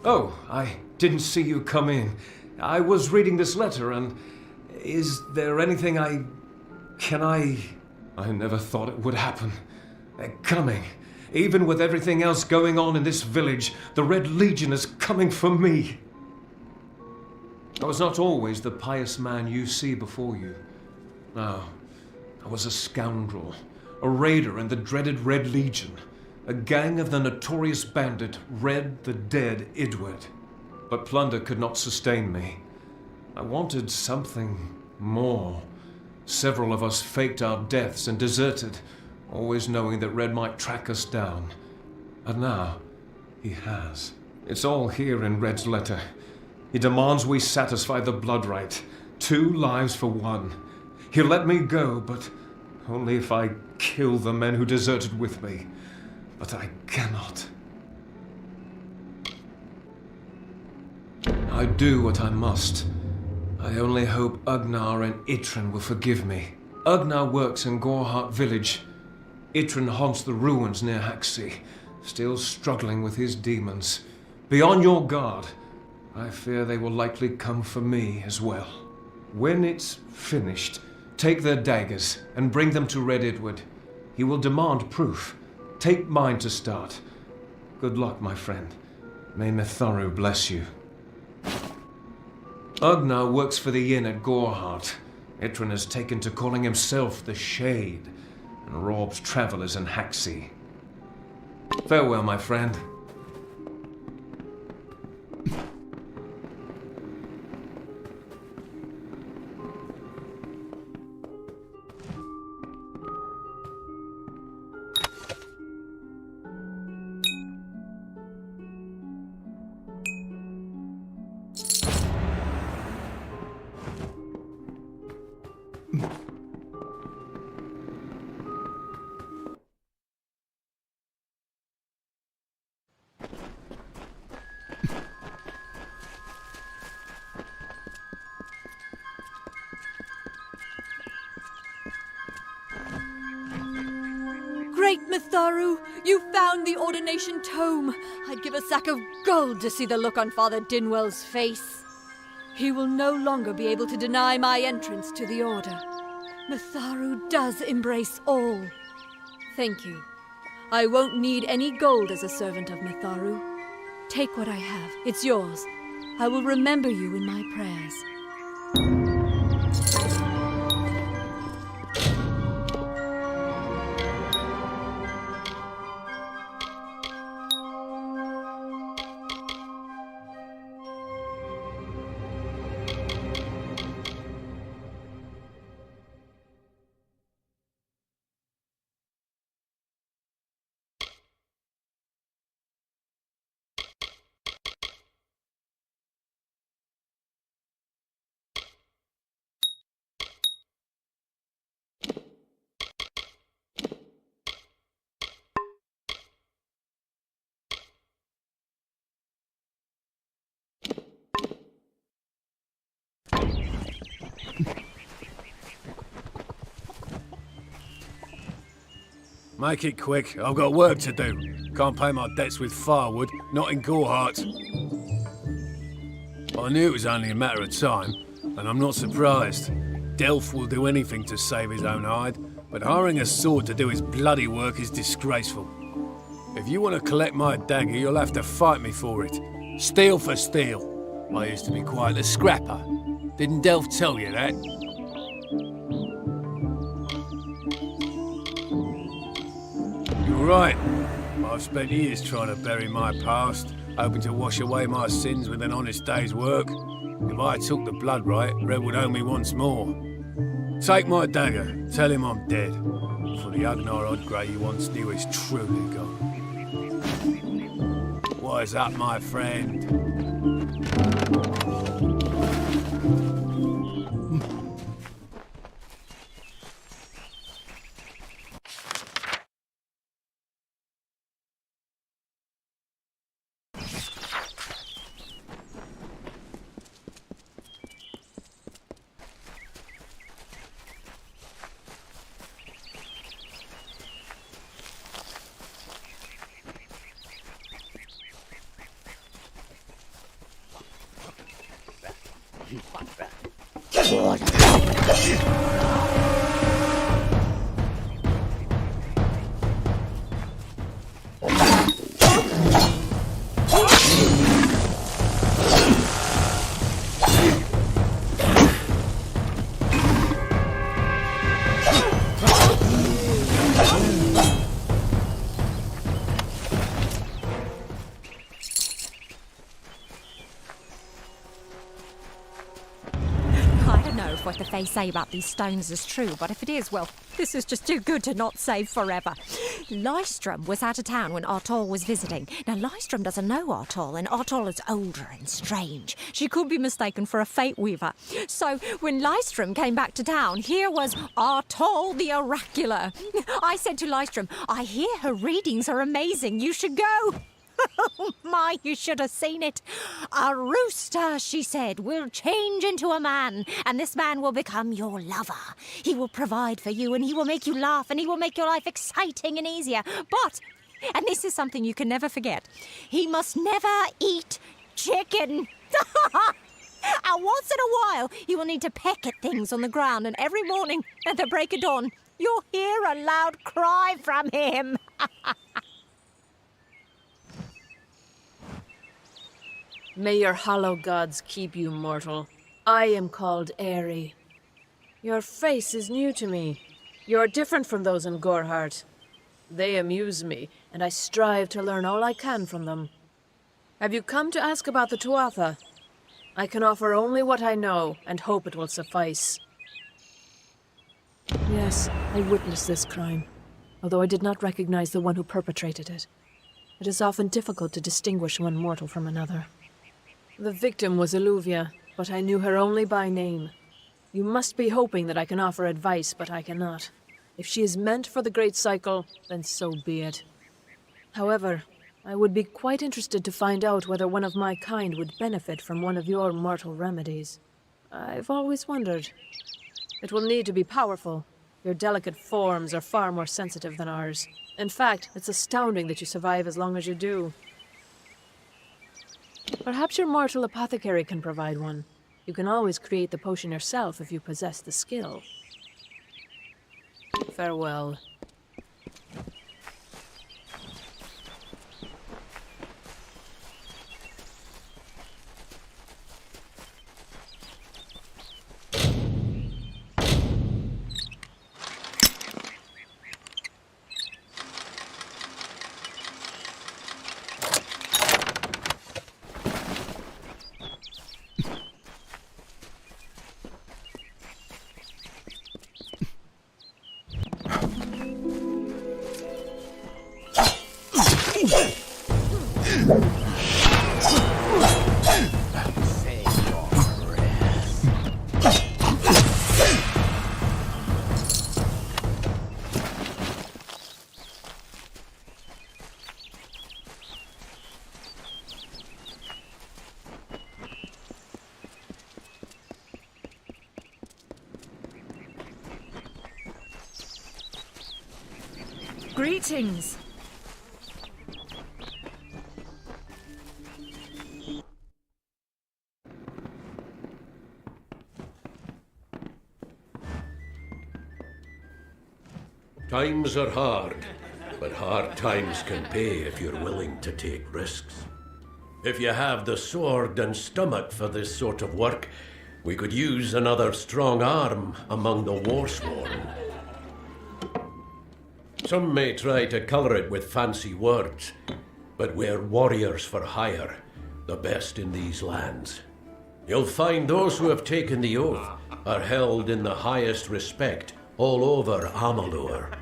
Oh, I didn't see you come in. I was reading this letter, and is there anything I never thought it would happen. They're coming. Even with everything else going on in this village, the Red Legion is coming for me. I was not always the pious man you see before you. No, I was a scoundrel, a raider in the dreaded Red Legion. A gang of the notorious bandit, Red the Dead Idward. But plunder could not sustain me. I wanted something more. Several of us faked our deaths and deserted, always knowing that Red might track us down. And now, he has. It's all here in Red's letter. He demands we satisfy the blood rite. 2 lives for 1. He'll let me go, but only if I kill the men who deserted with me. But I cannot. I do what I must. I only hope Ugnar and Itrin will forgive me. Ugnar works in Gorhart village. Itran haunts the ruins near Haxi, still struggling with his demons. Be on your guard. I fear they will likely come for me as well. When it's finished, take their daggers and bring them to Red Edward. He will demand proof. Take mine to start. Good luck, my friend. May Mitharu bless you. Ugnar works for the inn at Gorhart. Itran has taken to calling himself the Shade and robs travelers in Haxi. Farewell, my friend. Great Mitharu, you found the ordination tome. I'd give a sack of gold to see the look on Father Dinwell's face. He will no longer be able to deny my entrance to the Order. Mitharu does embrace all. Thank you. I won't need any gold as a servant of Mitharu. Take what I have. It's yours. I will remember you in my prayers. Make it quick. I've got work to do. Can't pay my debts with firewood, not in Gorhart. I knew it was only a matter of time, and I'm not surprised. Delph will do anything to save his own hide, but hiring a sword to do his bloody work is disgraceful. If you want to collect my dagger, you'll have to fight me for it. Steel for steel. I used to be quite a scrapper. Didn't Delph tell you that? You're right. I've spent years trying to bury my past, hoping to wash away my sins with an honest day's work. If I took the blood right, Red would owe me once more. Take my dagger, tell him I'm dead. For the Ugnar Odgrey you once knew is truly gone. What is up, my friend? What the Fae say about these stones is true, but if it is, well, this is just too good to not save forever. Lystrom was out of town when Artol was visiting. Now, Lystrom doesn't know Artol, and Artol is older and strange. She could be mistaken for a Fate Weaver. So, when Lystrom came back to town, here was Artol the Oracular. I said to Lystrom, I hear her readings are amazing. You should go. Oh my, you should have seen it. A rooster, she said, will change into a man, and this man will become your lover. He will provide for you, and he will make you laugh, and he will make your life exciting and easier. But, and this is something you can never forget, he must never eat chicken. And once in a while, he will need to peck at things on the ground, and every morning at the break of dawn, you'll hear a loud cry from him. May your hollow gods keep you, mortal. I am called Airy. Your face is new to me. You're different from those in Gorhart. They amuse me, and I strive to learn all I can from them. Have you come to ask about the Tuatha? I can offer only what I know, and hope it will suffice. Yes, I witnessed this crime, although I did not recognize the one who perpetrated it. It is often difficult to distinguish one mortal from another. The victim was Illuvia, but I knew her only by name. You must be hoping that I can offer advice, but I cannot. If she is meant for the Great Cycle, then so be it. However, I would be quite interested to find out whether one of my kind would benefit from one of your mortal remedies. I've always wondered. It will need to be powerful. Your delicate forms are far more sensitive than ours. In fact, it's astounding that you survive as long as you do. Perhaps your mortal apothecary can provide one. You can always create the potion yourself if you possess the skill. Farewell. Greetings! Times are hard, but hard times can pay if you're willing to take risks. If you have the sword and stomach for this sort of work, we could use another strong arm among the warsworn. Some may try to colour it with fancy words, but we're warriors for hire, the best in these lands. You'll find those who have taken the oath are held in the highest respect all over Amalur.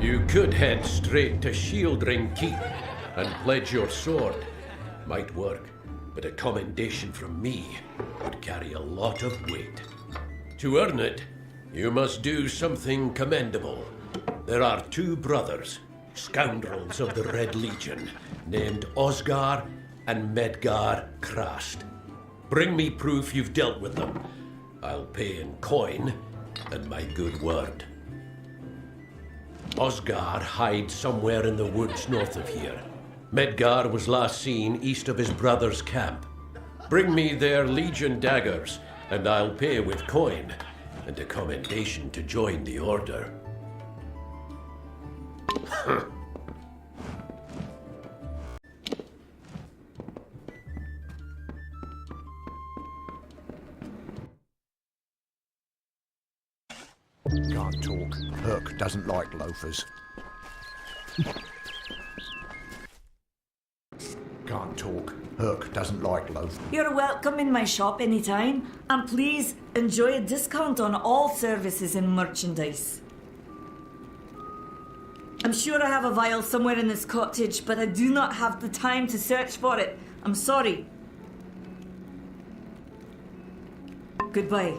You could head straight to Shieldring Keep and pledge your sword. Might work, but a commendation from me would carry a lot of weight. To earn it, you must do something commendable. There are two brothers, scoundrels of the Red Legion, named Osgar and Medgar Krast. Bring me proof you've dealt with them. I'll pay in coin and my good word. Osgar hides somewhere in the woods north of here. Medgar was last seen east of his brother's camp. Bring me their Legion daggers, and I'll pay with coin and a commendation to join the order. Can't talk. Herc doesn't like loafers. Can't talk. Herc doesn't like loafers. You're welcome in my shop anytime, and please enjoy a discount on all services and merchandise. I'm sure I have a vial somewhere in this cottage, but I do not have the time to search for it. I'm sorry. Goodbye.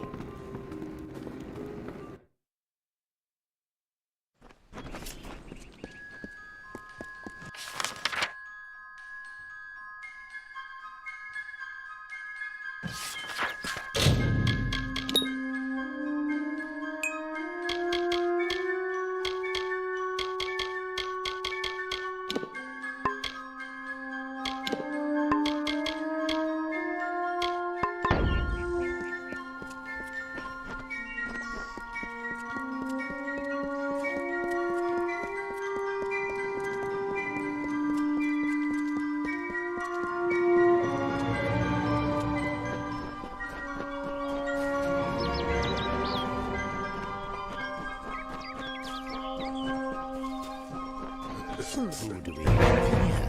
Who do we have here?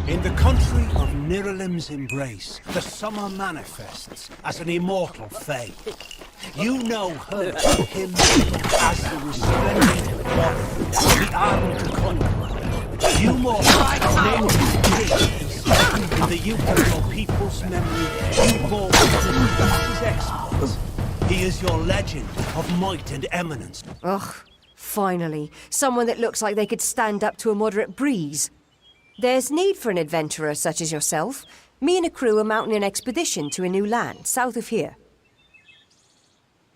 In the country of Niralim's embrace, the summer manifests as an immortal fae. You know her, him, as the resplendent warrior, the ardent conqueror. You more named his in the youth of your people's memory. You bore his exploits. He is your legend of might and eminence. Ugh, finally, someone that looks like they could stand up to a moderate breeze. There's need for an adventurer such as yourself. Me and a crew are mounting an expedition to a new land, south of here.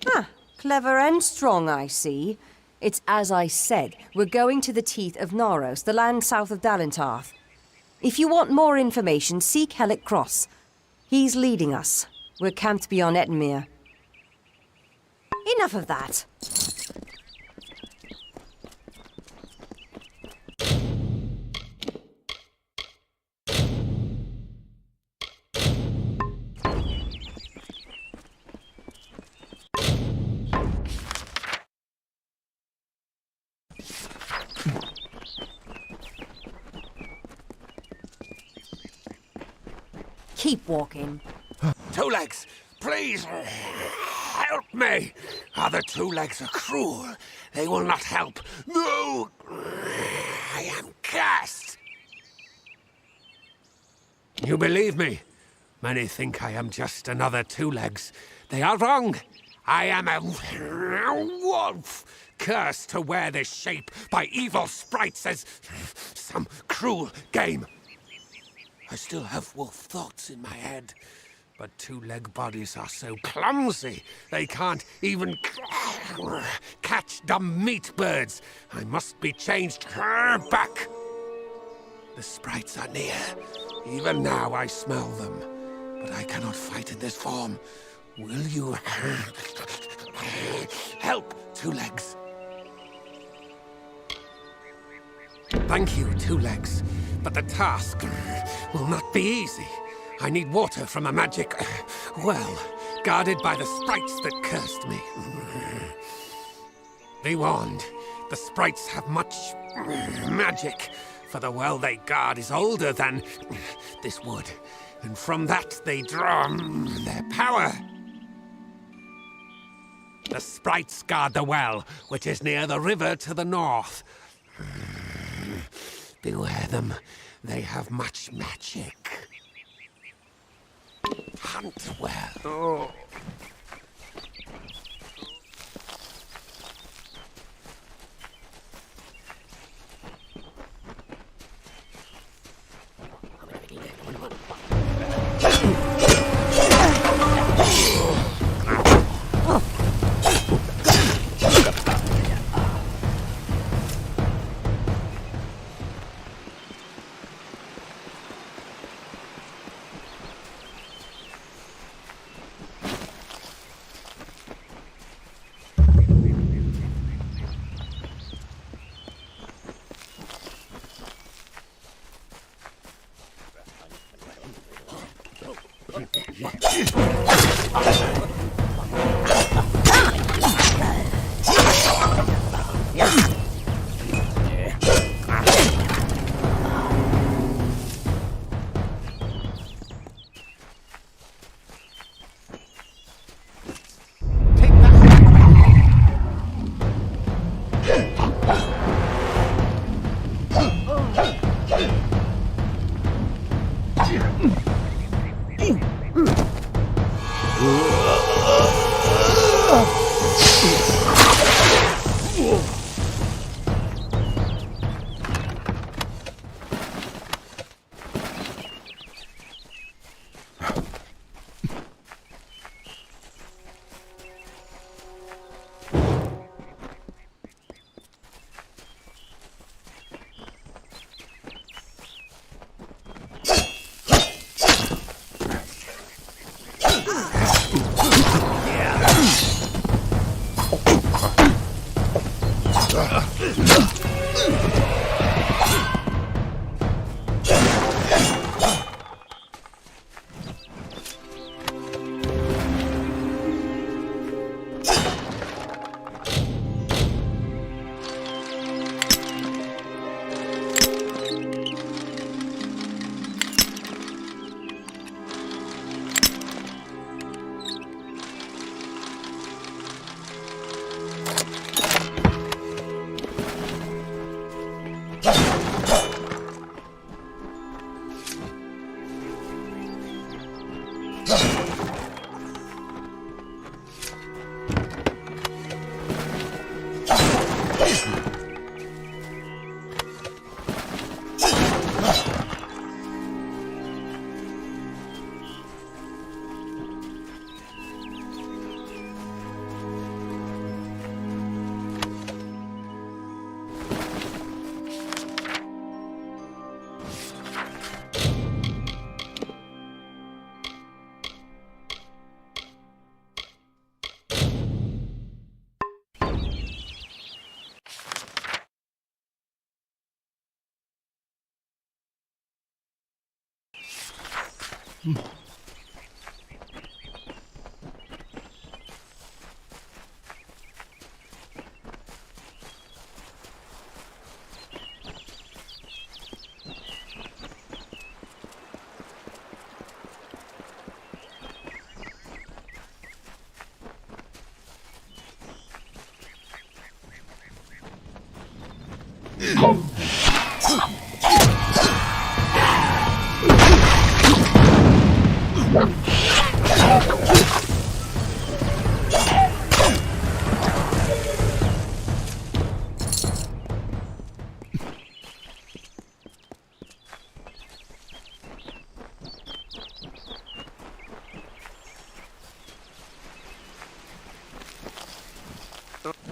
Ah, clever and strong, I see. It's as I said, we're going to the teeth of Naros, the land south of Dalentarth. If you want more information, seek Hellick Cross. He's leading us. We're camped beyond Ettenmere. Enough of that. Keep walking. Two Legs, please, help me. Other Two Legs are cruel. They will not help. No! I am cursed. You believe me? Many think I am just another Two Legs. They are wrong. I am a wolf, cursed to wear this shape by evil sprites as some cruel game. I still have wolf thoughts in my head, but two-leg bodies are so clumsy, they can't even catch dumb meat birds. I must be changed back. The sprites are near. Even now I smell them, but I cannot fight in this form. Will you help, Two Legs? Thank you, Two Legs, but the task will not be easy. I need water from a magic well, guarded by the sprites that cursed me. Be warned, the sprites have much magic, for the well they guard is older than this wood, and from that they draw their power. The sprites guard the well, which is near the river to the north. Beware them. They have much magic. Hunt well. Oh.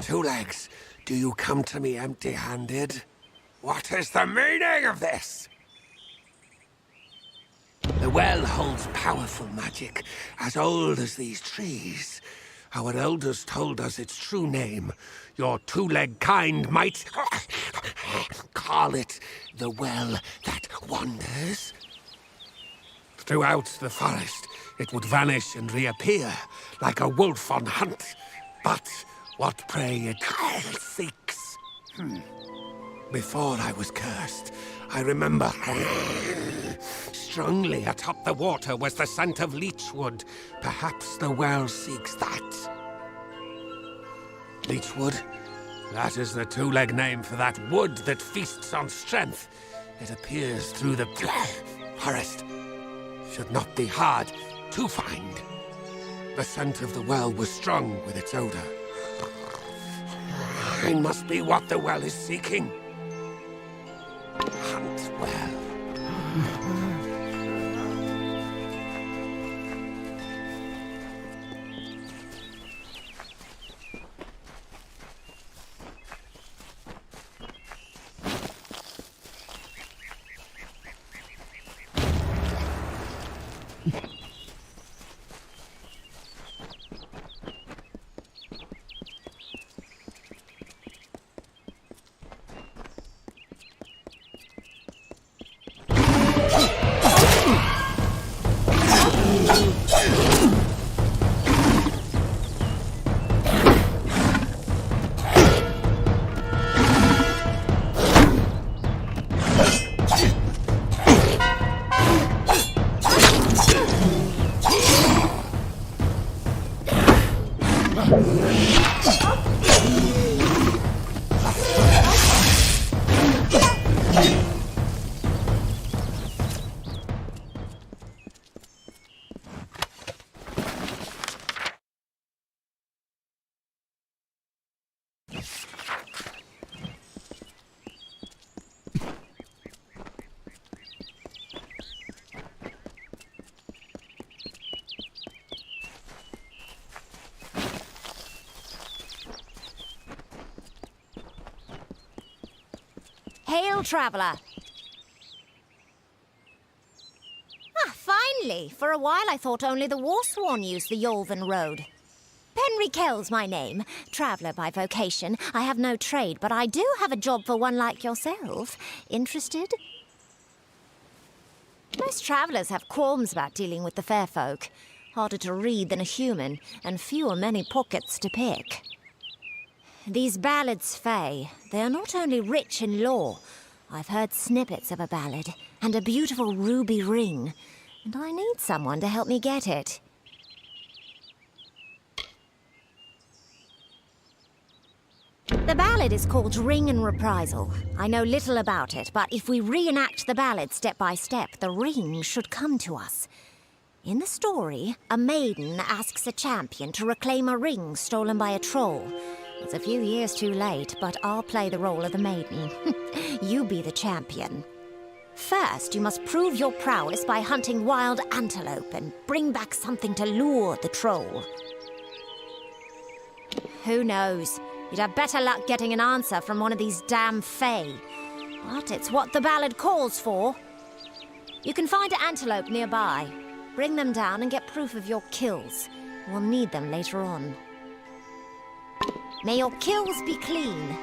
Two Legs, do you come to me empty-handed? What is the meaning of this? The well holds powerful magic, as old as these trees. Our elders told us its true name. Your two-leg kind might call it the Well That Wanders. Throughout the forest, it would vanish and reappear, like a wolf on hunt. But what prey it seeks. Before I was cursed, I remember strongly atop the water was the scent of leechwood. Perhaps the well seeks that. Leechwood? That is the two-leg name for that wood that feasts on strength. It appears through the forest. Should not be hard to find. The scent of the well was strong with its odor. Mine must be what the well is seeking. Hunt well. Hail, traveller. Ah, finally. For a while I thought only the Warsworn used the Yolven Road. Henry Kell's my name. Traveller by vocation. I have no trade, but I do have a job for one like yourself. Interested? Most travellers have qualms about dealing with the fair folk. Harder to read than a human, and fewer many pockets to pick. These ballads, Fae, they are not only rich in lore. I've heard snippets of a ballad, and a beautiful ruby ring, and I need someone to help me get it. The ballad is called Ring and Reprisal. I know little about it, but if we reenact the ballad step by step, the ring should come to us. In the story, a maiden asks a champion to reclaim a ring stolen by a troll. It's a few years too late, but I'll play the role of the maiden. You be the champion. First, you must prove your prowess by hunting wild antelope and bring back something to lure the troll. Who knows? You'd have better luck getting an answer from one of these damn Fae. But it's what the ballad calls for. You can find an antelope nearby. Bring them down and get proof of your kills. We'll need them later on. May your kills be clean.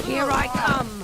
Here I come!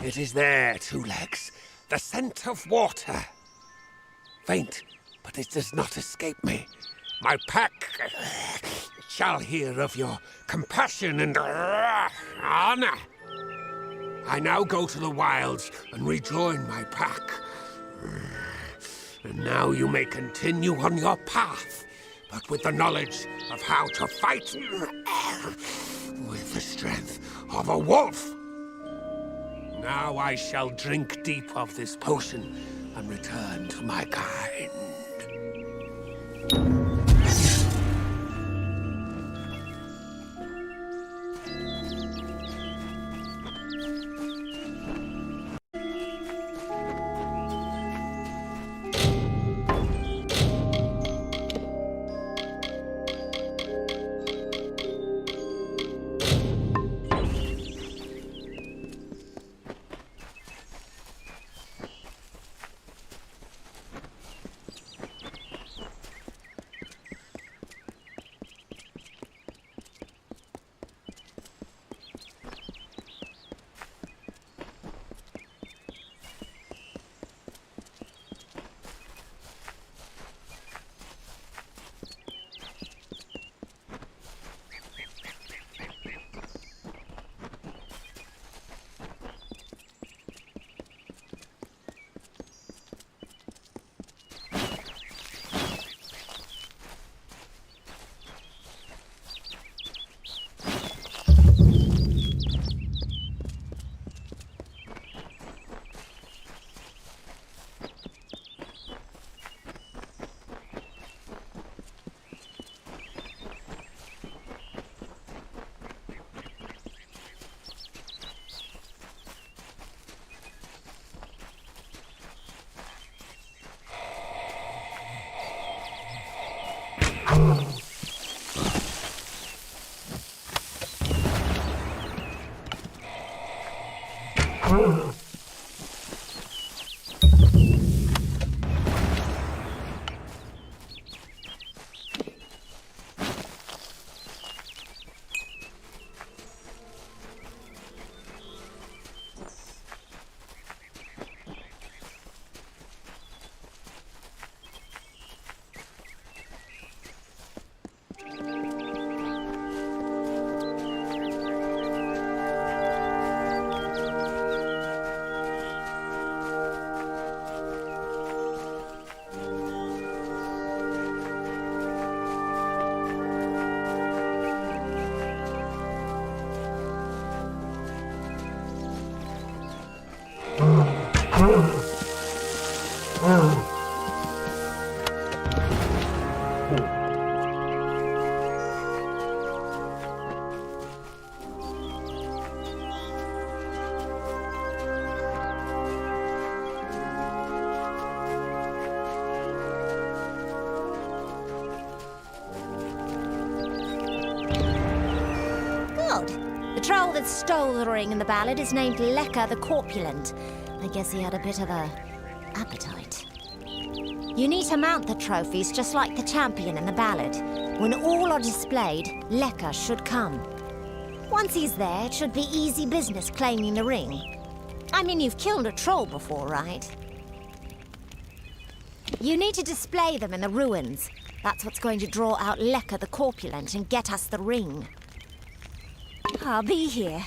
It is there, Two Legs. The scent of water. Faint, but it does not escape me. My pack shall hear of your compassion and honor. I now go to the wilds and rejoin my pack. And now you may continue on your path, but with the knowledge of how to fight with the strength of a wolf. Now I shall drink deep of this potion and return to my kind. that stole the ring in the ballad is named Lecker the Corpulent. I guess he had a bit of a appetite. You need to mount the trophies just like the champion in the ballad. When all are displayed, Lecker should come. Once he's there, it should be easy business claiming the ring. I mean, you've killed a troll before, right? You need to display them in the ruins. That's what's going to draw out Lecker the Corpulent and get us the ring. I'll be here.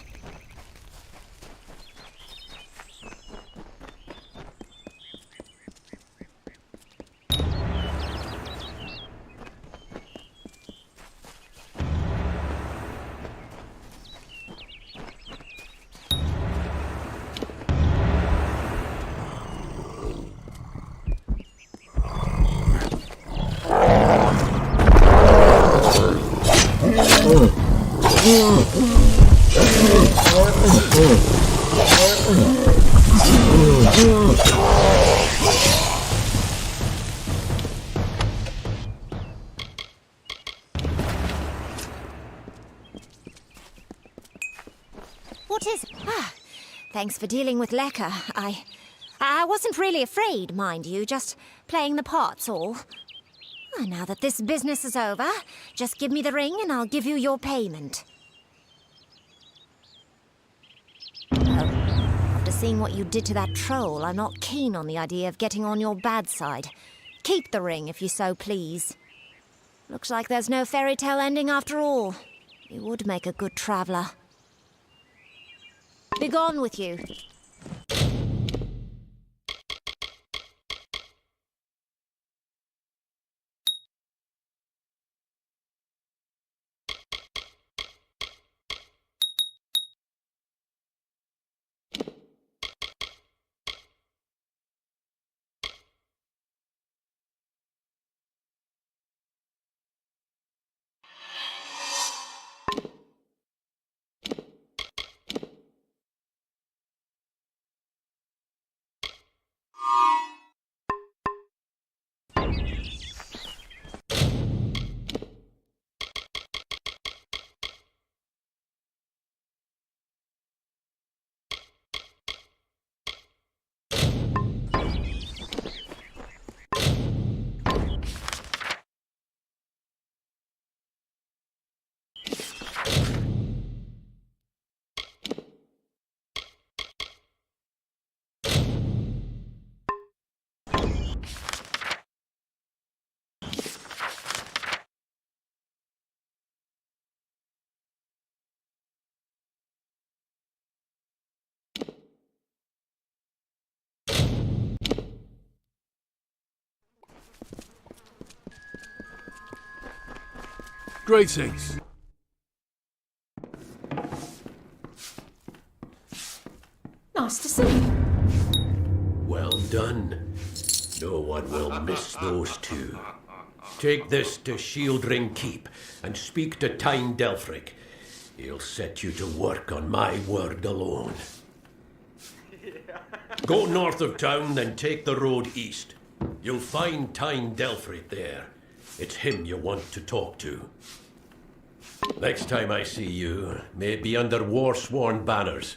What is... thanks for dealing with Lecker. I wasn't really afraid, mind you, just playing the part's all. Now that this business is over, just give me the ring and I'll give you your payment. After seeing what you did to that troll, I'm not keen on the idea of getting on your bad side. Keep the ring if you so please. Looks like there's no fairy tale ending after all. You would make a good traveller. Begone with you. Greetings. Nice to see you. Well done. No one will miss those two. Take this to Shieldring Keep and speak to Tyne Delphric. He'll set you to work on my word alone. Go north of town, then take the road east. You'll find Tyne Delphric there. It's him you want to talk to. Next time I see you, may it be under war-sworn banners.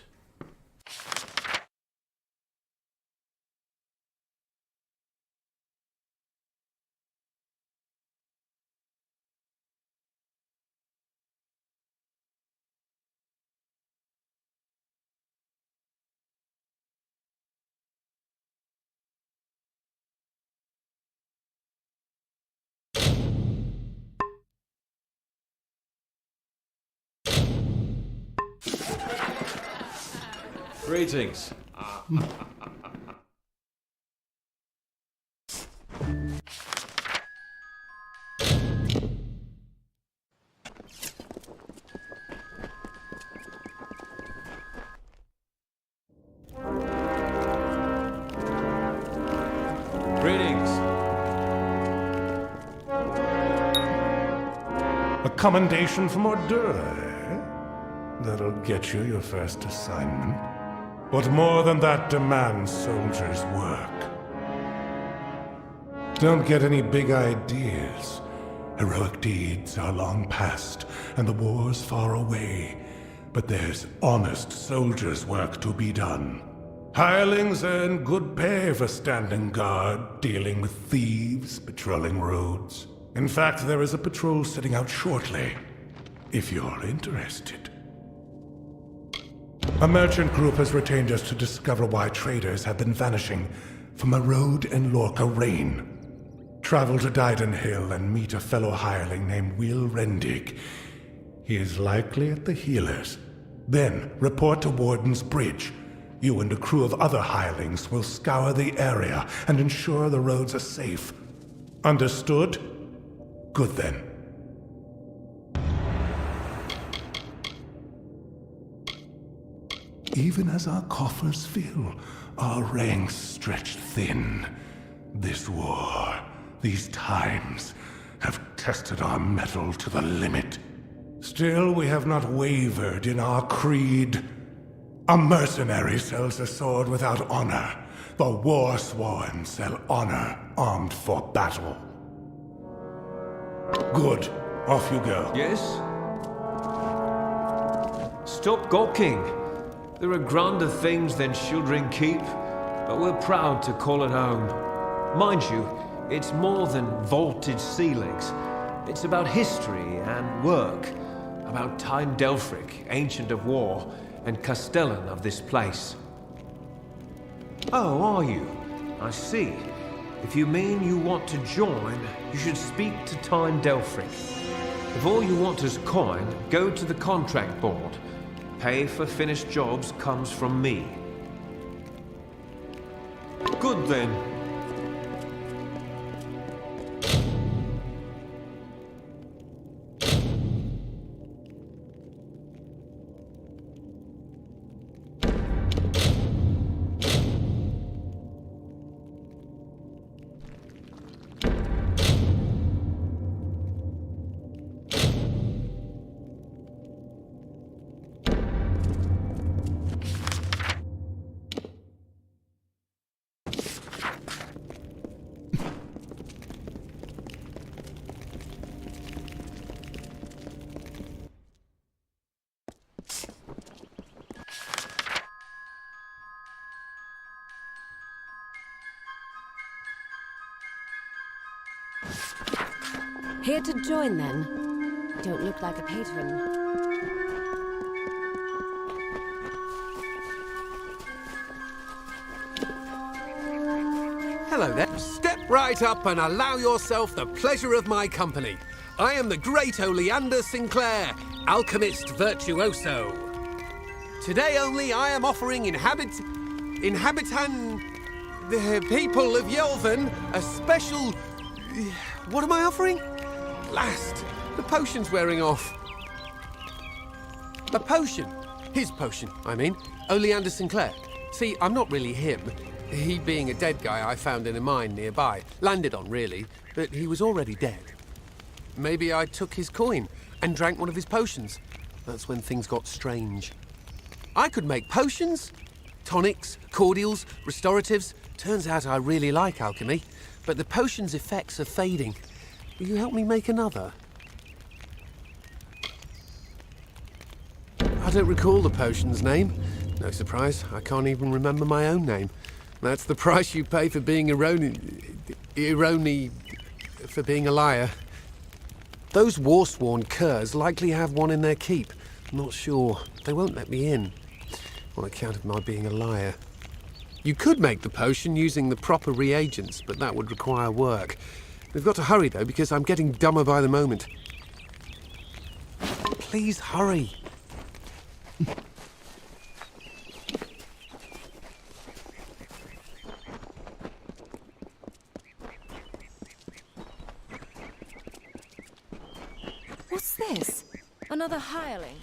Greetings. Greetings. A commendation from Ordura, eh? That'll get you your first assignment. But more than that demands soldiers' work. Don't get any big ideas. Heroic deeds are long past, and the war's far away. but there's honest soldiers' work to be done. Hirelings earn good pay for standing guard, dealing with thieves, patrolling roads. In fact, there is a patrol setting out shortly, if you're interested. A merchant group has retained us to discover why traders have been vanishing from a road in Lorca Rain. Travel to Dyden Hill and meet a fellow hireling named Will Rendig. He is likely at the Healers. Then report to Warden's Bridge. You and a crew of other hirelings will scour the area and ensure the roads are safe. Understood? Good then. Even as our coffers fill, our ranks stretch thin. This war, these times, have tested our mettle to the limit. Still, we have not wavered in our creed. A mercenary sells a sword without honor. The war-sworn sell honor armed for battle. Good. Off you go. Yes? Stop gawking. There are grander things than Shieldring Keep, but we're proud to call it home. Mind you, it's more than vaulted ceilings. It's about history and work, about Tyne Delphric, Ancient of War, and Castellan of this place. Oh, are you? I see. If you mean you want to join, you should speak to Tyne Delphric. If all you want is coin, go to the contract board. Pay for finished jobs comes from me. Good then. Here to join, then? Don't look like a patron. Hello there. Step right up and allow yourself the pleasure of my company. I am the great Oleander Sinclair, alchemist virtuoso. Today only I am offering the people of Yelvan a special... What am I offering? Last, the potion's wearing off. A potion? His potion, I mean. Oleander Sinclair. See, I'm not really him. He being a dead guy I found in a mine nearby. Landed on, really, but he was already dead. Maybe I took his coin and drank one of his potions. That's when things got strange. I could make potions, tonics, cordials, restoratives. Turns out I really like alchemy, but the potion's effects are fading. Will you help me make another? I don't recall the potion's name. No surprise, I can't even remember my own name. That's the price you pay for being for being a liar. Those war-sworn curs likely have one in their keep. Not sure. They won't let me in, on account of my being a liar. You could make the potion using the proper reagents, but that would require work. We've got to hurry, though, because I'm getting dumber by the moment. Please hurry. What's this? Another hireling?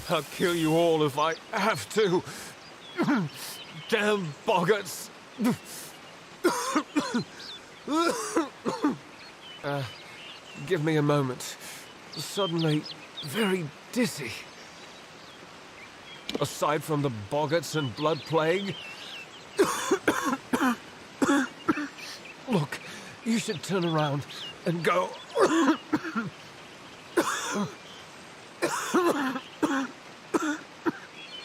I'll kill you all if I have to. Damn boggarts. Give me a moment. Suddenly, very dizzy. Aside from the boggarts and blood plague. Look, you should turn around and go.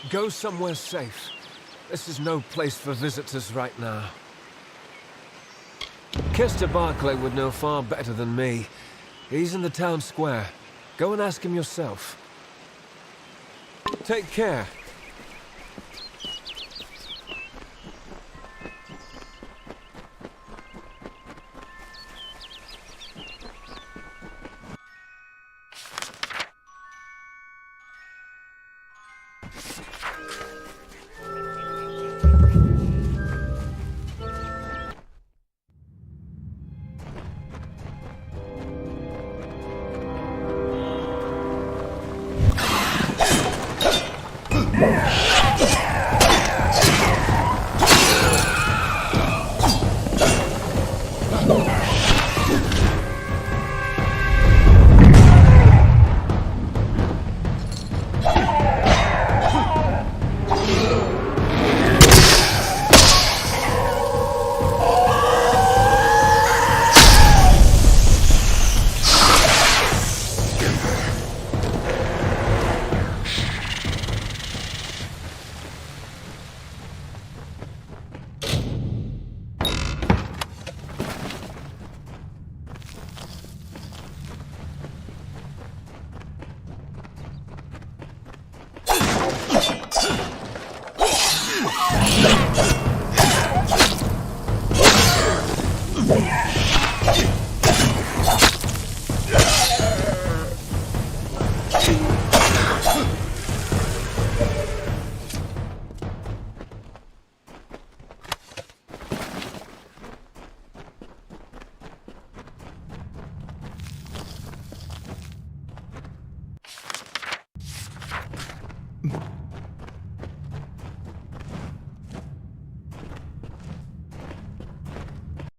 Go somewhere safe. This is no place for visitors right now. Kester Barclay would know far better than me. He's in the town square. Go and ask him yourself. Take care.